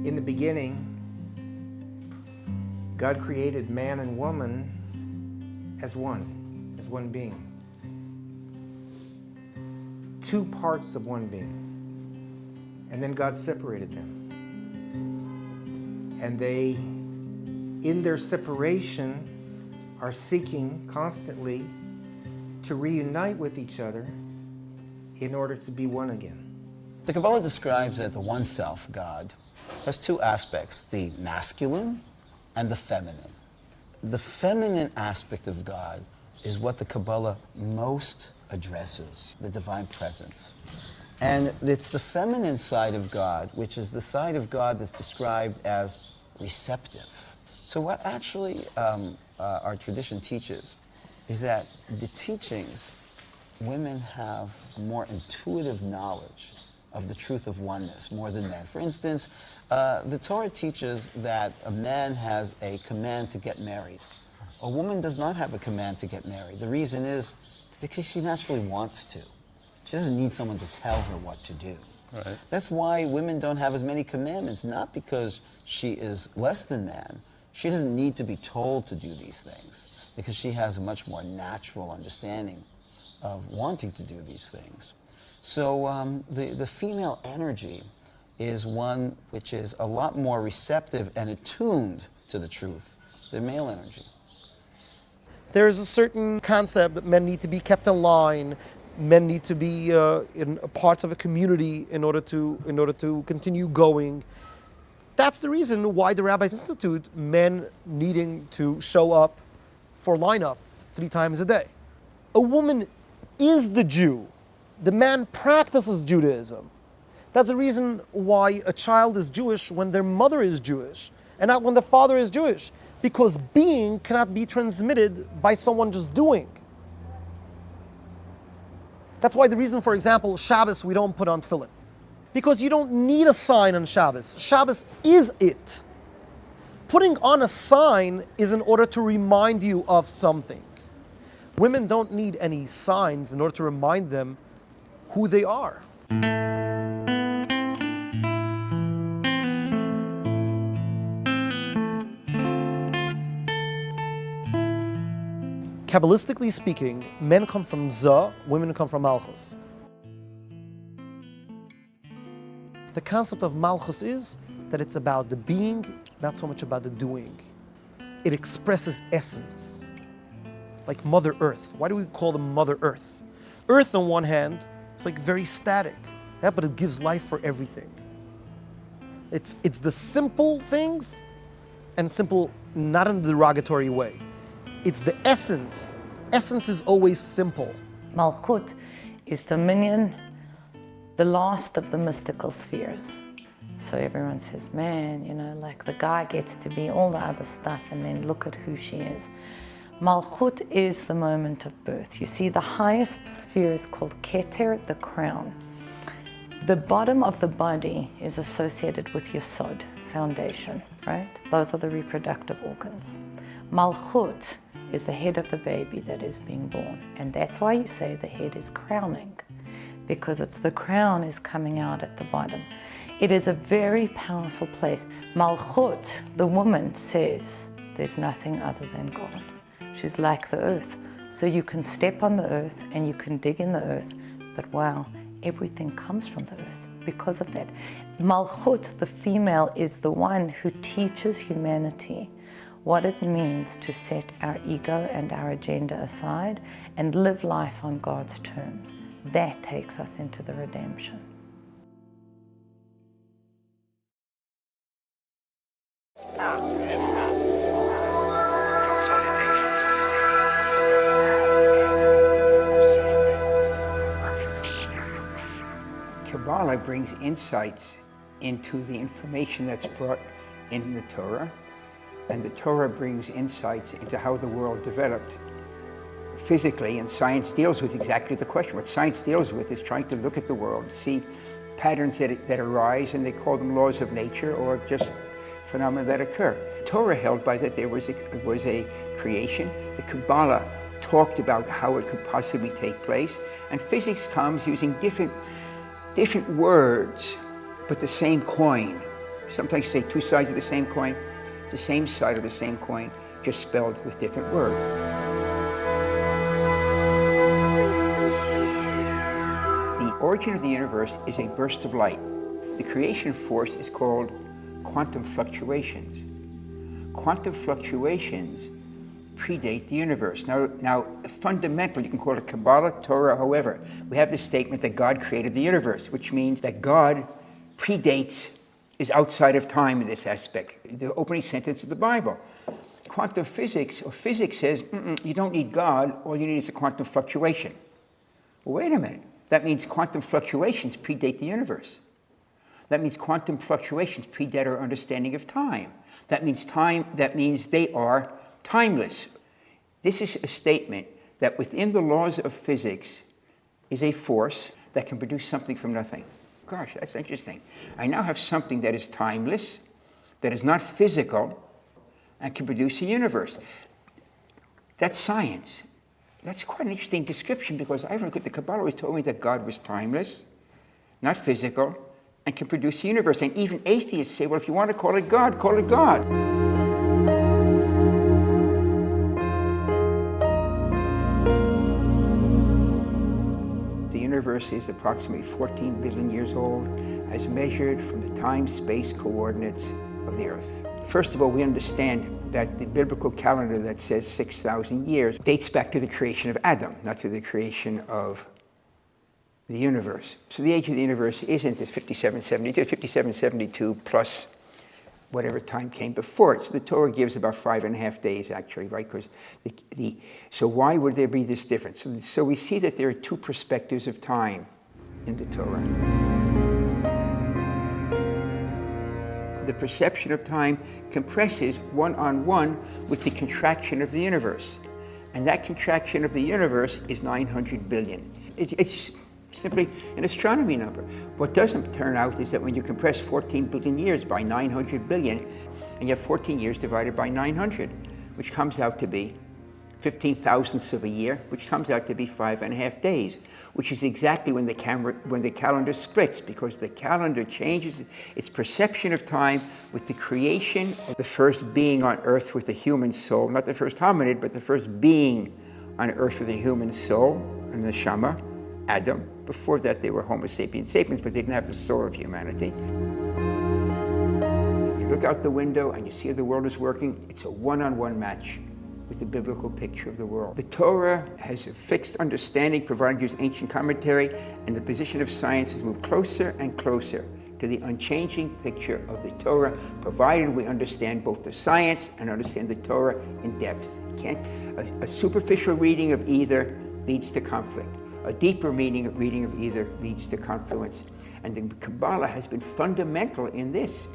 Speaker 23: In the beginning, God created man and woman as one being. Two parts of one being. And then God separated them. And they, in their separation, are seeking constantly to reunite with each other in order to be one again?
Speaker 2: The Kabbalah describes that the one self, God, has two aspects, the masculine and the feminine. The feminine aspect of God is what the Kabbalah most addresses, the divine presence. And it's the feminine side of God, which is the side of God that's described as receptive. So what actually our tradition teaches is that the teachings, women have a more intuitive knowledge of the truth of oneness more than men. For instance, the Torah teaches that a man has a command to get married. A woman does not have a command to get married. The reason is because she naturally wants to. She doesn't need someone to tell her what to do.
Speaker 4: Right.
Speaker 2: That's why women don't have as many commandments, not because she is less than man. She doesn't need to be told to do these things because she has a much more natural understanding of wanting to do these things. So the female energy is one which is a lot more receptive and attuned to the truth than male energy.
Speaker 9: There is a certain concept that men need to be kept in line, men need to be in parts of a community in order to continue going. That's the reason why the rabbis institute men needing to show up for lineup 3 times a day. A woman is the Jew. The man practices Judaism. That's the reason why a child is Jewish when their mother is Jewish and not when the father is Jewish. Because being cannot be transmitted by someone just doing. That's why the reason, for example, Shabbos we don't put on tefillin. Because you don't need a sign on Shabbos. Shabbos is it. Putting on a sign is in order to remind you of something. Women don't need any signs in order to remind them who they are. Kabbalistically speaking, men come from Zah, women come from Malchus. The concept of Malchus is that it's about the being, not so much about the doing. It expresses essence, like Mother Earth. Why do we call them Mother Earth? Earth, on one hand, is like very static, yeah, but it gives life for everything. It's the simple things, and simple not in a derogatory way. It's the essence. Essence is always simple.
Speaker 17: Malchut is dominion, the last of the mystical spheres. So everyone says, man, you know, like the guy gets to be all the other stuff and then look at who she is. Malchut is the moment of birth. You see, the highest sphere is called Keter, the crown. The bottom of the body is associated with Yesod, foundation, right? Those are the reproductive organs. Malchut is the head of the baby that is being born. And that's why you say the head is crowning, because it's the crown is coming out at the bottom. It is a very powerful place. Malchut, the woman, says there's nothing other than God. She's like the earth. So you can step on the earth and you can dig in the earth, but wow, everything comes from the earth because of that. Malchut, the female, is the one who teaches humanity what it means to set our ego and our agenda aside and live life on God's terms. That takes us into the redemption.
Speaker 3: Kabbalah brings insights into the information that's brought in the Torah, and the Torah brings insights into how the world developed physically, and science deals with exactly the question. What science deals with is trying to look at the world, see patterns that arise, and they call them laws of nature or just phenomena that occur. Torah held by that there was a creation. The Kabbalah talked about how it could possibly take place, and physics comes using different words, but the same coin. Sometimes you say 2 sides of the same coin. The same side of the same coin, just spelled with different words. The origin of the universe is a burst of light. The creation force is called quantum fluctuations. Quantum fluctuations predate the universe. Now, fundamental, you can call it Kabbalah, Torah, however, we have this statement that God created the universe, which means that God predates, is outside of time in this aspect. The opening sentence of the Bible. Quantum physics, or physics says, you don't need God, all you need is a quantum fluctuation. Well, wait a minute. That means quantum fluctuations predate the universe. That means quantum fluctuations predate our understanding of time. That means they are timeless. This is a statement that within the laws of physics is a force that can produce something from nothing. Gosh, that's interesting. I now have something that is timeless, that is not physical, and can produce a universe. That's science. That's quite an interesting description, because I remember the Kabbalah always told me that God was timeless, not physical, and can produce a universe. And even atheists say, well, if you want to call it God, call it God. The universe is approximately 14 billion years old, as measured from the time-space coordinates of the Earth. First of all, we understand that the biblical calendar that says 6,000 years dates back to the creation of Adam, not to the creation of the universe. So the age of the universe isn't this 5772, 5772 plus whatever time came before it. So the Torah gives about 5.5 days, actually, right? Because so why would there be this difference? So we see that there are two perspectives of time in the Torah. The perception of time compresses one-on-one with the contraction of the universe. And that contraction of the universe is 900 billion. It's simply an astronomy number. What doesn't turn out is that when you compress 14 billion years by 900 billion, and you have 14 years divided by 900, which comes out to be 15 thousandths of a year, which comes out to be 5.5 days, which is exactly when the calendar splits, because the calendar changes its perception of time with the creation of the first being on earth with a human soul, not the first hominid, but the first being on earth with a human soul, and the neshama, Adam. Before that, they were Homo sapiens sapiens, but they didn't have the soul of humanity. You look out the window and you see how the world is working. It's a one-on-one match with the biblical picture of the world. The Torah has a fixed understanding provided use ancient commentary, and the position of science has moved closer and closer to the unchanging picture of the Torah, provided we understand both the science and understand the Torah in depth. A superficial reading of either leads to conflict. A deeper reading of either leads to confluence. And the Kabbalah has been fundamental in this.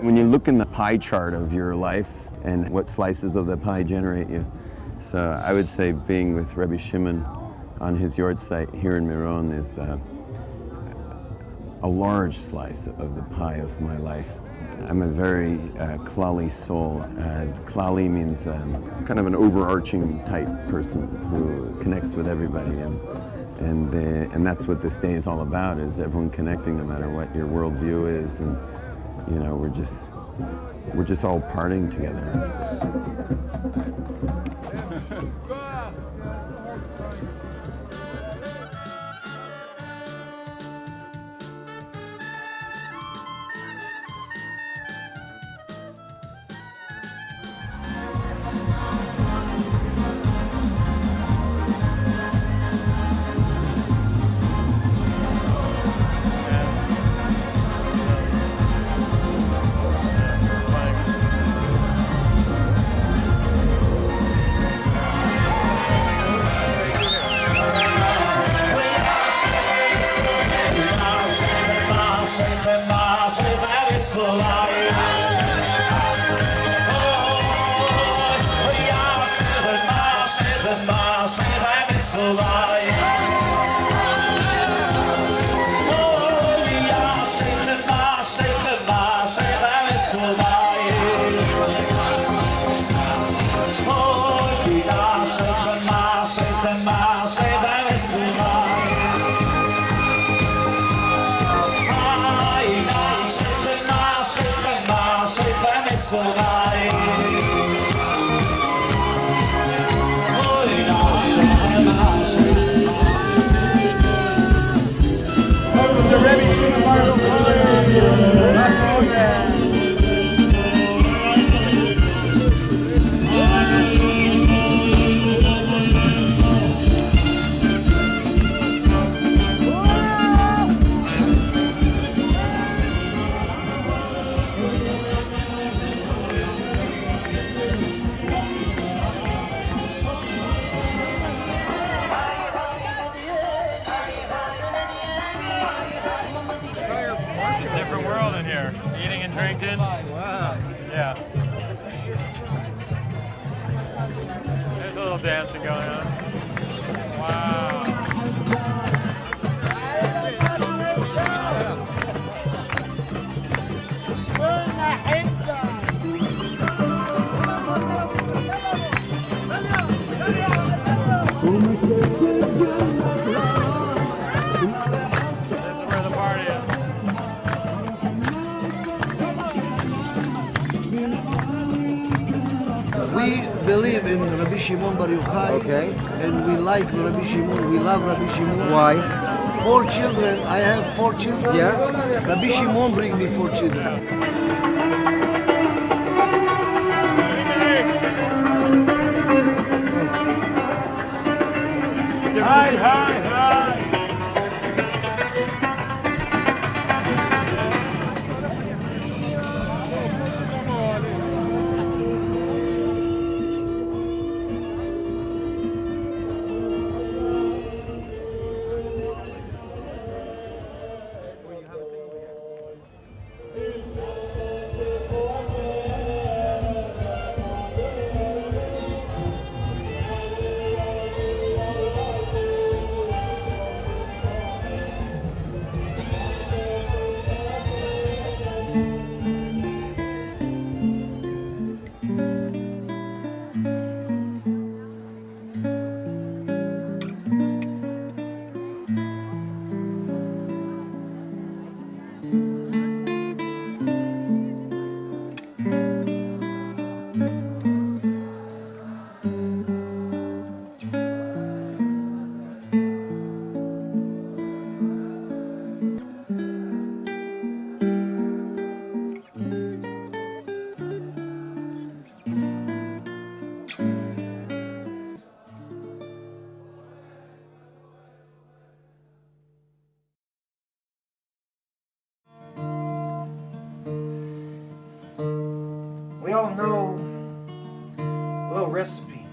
Speaker 25: When you look in the pie chart of your life and what slices of the pie generate you, so I would say being with Rebbe Shimon on his yard site here in Meron is a large slice of the pie of my life. I'm a very klali soul. Klali means kind of an overarching type person who connects with everybody, and that's what this day is all about, is everyone connecting no matter what your worldview is, and you know, we're just all partying together.
Speaker 1: Oh,
Speaker 12: It's a different world in here. Eating and drinking. Wow. Yeah. There's a little dancing going on. Wow.
Speaker 1: We believe in Rabbi Shimon Bar Yochai, and we like Rabbi Shimon. We love Rabbi Shimon.
Speaker 3: Why?
Speaker 1: 4 children. I have 4 children.
Speaker 3: Yeah.
Speaker 1: Rabbi Shimon bring me 4 children.
Speaker 12: Hi, hi, hi.
Speaker 18: We all know a little recipe.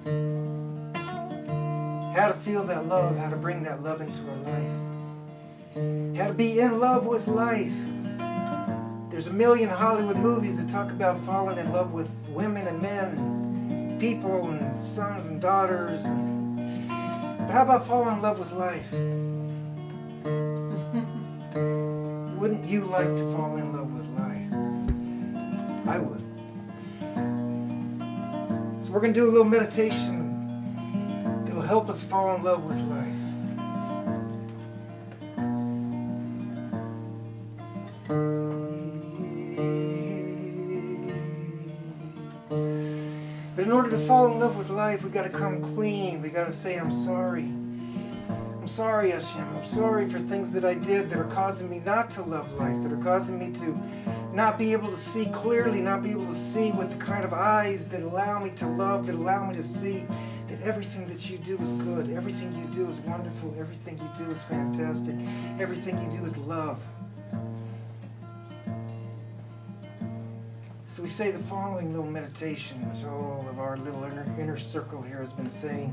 Speaker 18: How to feel that love, how to bring that love into our life. How to be in love with life. There's a million Hollywood movies that talk about falling in love with women and men and people and sons and daughters. But how about falling in love with life? Wouldn't you like to fall in love with life? I would. So we're going to do a little meditation that'll help us fall in love with life. But in order to fall in love with life, we got to come clean. We got to say, I'm sorry. I'm sorry, Hashem. I'm sorry for things that I did that are causing me not to love life, that are causing me to not be able to see clearly, not be able to see with the kind of eyes that allow me to love, that allow me to see that everything that you do is good, everything you do is wonderful, everything you do is fantastic, everything you do is love. So we say the following little meditation, which all of our little inner circle here has been saying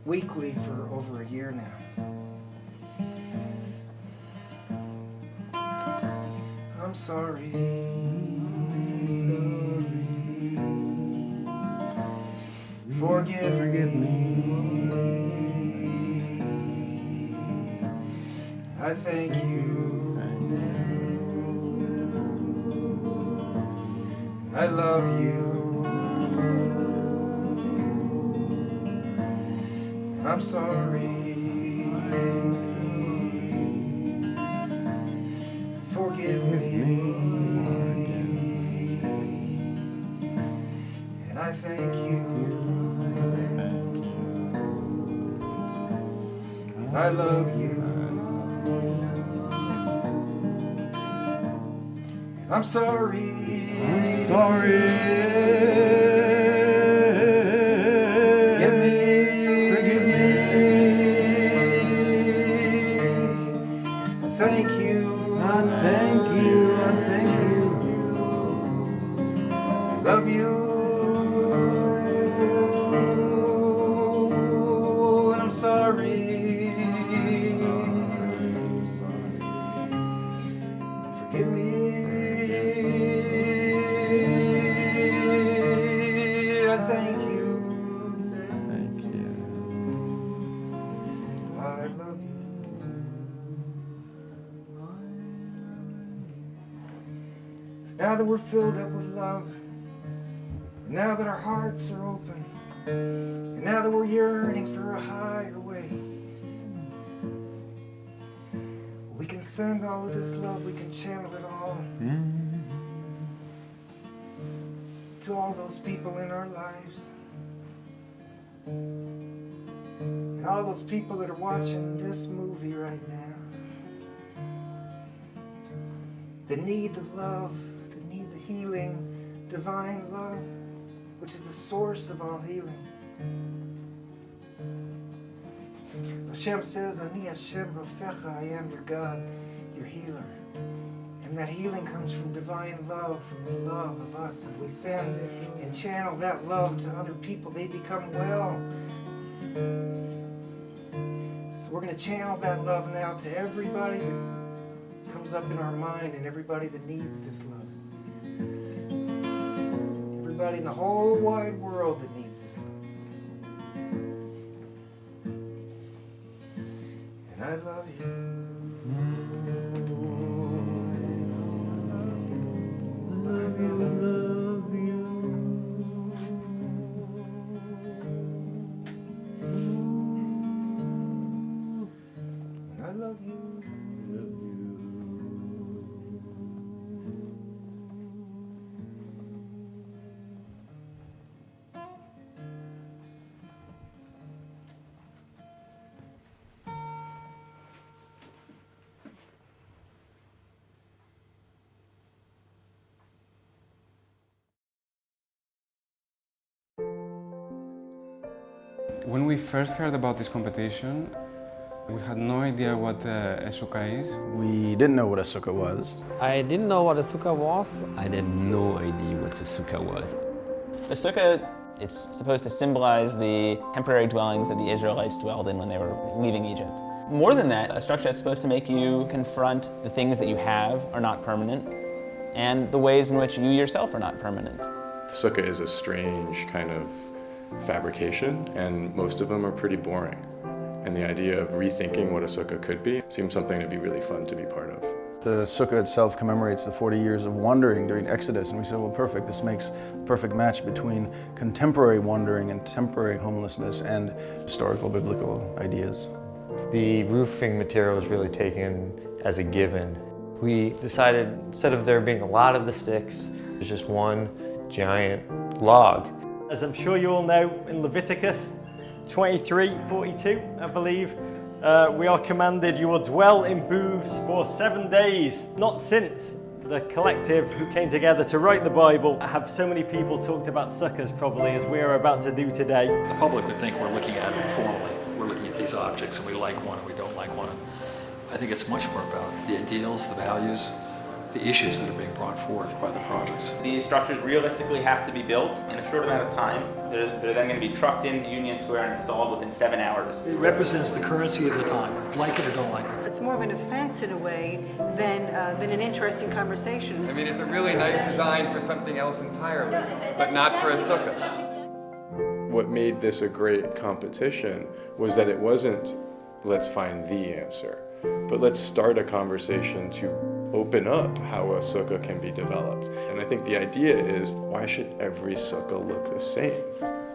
Speaker 18: weekly for over a year now. I'm sorry. Forgive me. I thank you. I love you. I'm sorry. Forgive me.
Speaker 4: thank you. I love you. And I'm sorry. I'm sorry. Forgive me. Thank you. Thank you. Thank you. I love you. And I'm sorry. Forgive me. I thank you. Thank you. I love you. Now that we're filled up with love, now that our hearts are open, and now that we're yearning for a higher way, we can send all of this love, we can channel it all to all those people in our lives, and all those people that are watching this movie right now, that need the love, that need the healing, divine love, which is the source of all healing. Hashem says, Ani Hashem Rafecha, I am your God, your healer. And that healing comes from divine love, from the love of us. And we send and channel that love to other people. They become well. So we're going to channel that love now to everybody that comes up in our mind and everybody that needs this love. Everybody in the whole wide world that needs this love. And I love you.
Speaker 7: When we first heard about this competition, we had no idea what a sukkah is.
Speaker 10: We didn't know what a sukkah was.
Speaker 11: I didn't know what a sukkah was.
Speaker 22: I had no idea what a sukkah was.
Speaker 26: The sukkah, it's supposed to symbolize the temporary dwellings that the Israelites dwelled in when they were leaving Egypt. More than that, a structure that's supposed to make you confront the things that you have are not permanent and the ways in which you yourself are not permanent.
Speaker 27: The sukkah is a strange kind of fabrication, and most of them are pretty boring. And the idea of rethinking what a sukkah could be seems something to be really fun to be part of.
Speaker 10: The sukkah itself commemorates the 40 years of wandering during Exodus, and we said, well, perfect, this makes a perfect match between contemporary wandering and temporary homelessness and historical biblical ideas.
Speaker 28: The roofing material was really taken as a given. We decided, instead of there being a lot of the sticks, there's just one giant log.
Speaker 29: As I'm sure you all know, in Leviticus 23:42, I believe, we are commanded, you will dwell in booths for 7 days. Not since the collective who came together to write the Bible have so many people talked about sukkahs probably as we are about to do today.
Speaker 30: The public would think we're looking at it formally. We're looking at these objects and we like one and we don't like one. I think it's much more about the ideals, the values, the issues that are being brought forth by the projects.
Speaker 26: These structures realistically have to be built in a short amount of time. They're then going to be trucked into Union Square and installed within 7 hours.
Speaker 30: It represents the currency of the time, like it or don't like it.
Speaker 31: It's more of an offense in a way than an interesting conversation.
Speaker 32: I mean, it's a really nice design for something else entirely, but not for a sukkah.
Speaker 27: What made this a great competition was that it wasn't, let's find the answer, but let's start a conversation to open up how a sukkah can be developed. And I think the idea is, why should every sukkah look the same?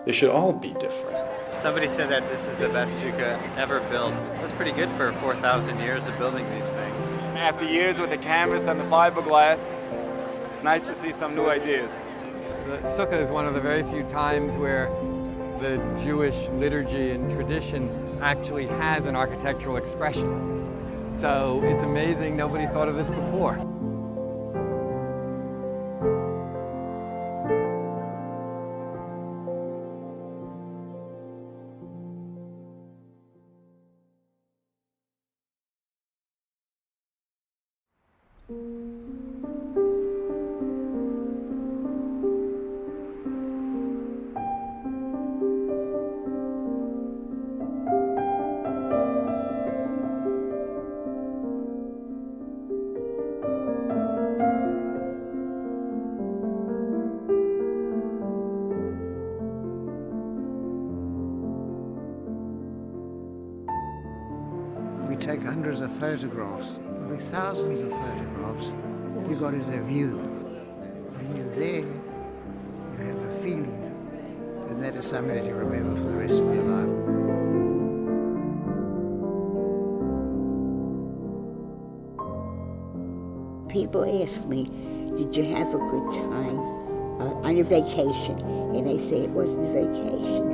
Speaker 27: They should all be different.
Speaker 33: Somebody said that this is the best sukkah ever built. That's pretty good for 4,000 years of building these things.
Speaker 34: After years with the canvas and the fiberglass, it's nice to see some new ideas.
Speaker 2: The sukkah is one of the very few times where the Jewish liturgy and tradition actually has an architectural expression. So it's amazing nobody thought of this before.
Speaker 5: We take hundreds of photographs, probably thousands of photographs. All you got is a view. When you're there, you have a feeling, and that is something that you remember for the rest of your life.
Speaker 6: People ask me, did you have a good time on your vacation? And I say it wasn't a vacation.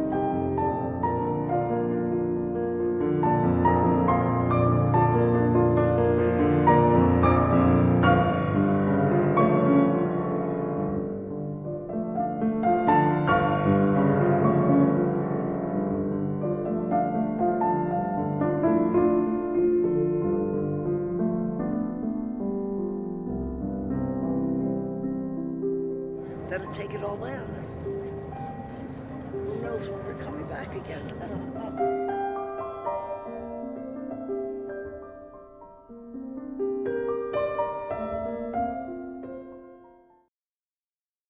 Speaker 8: Better take it all in. Who knows when we're coming back again?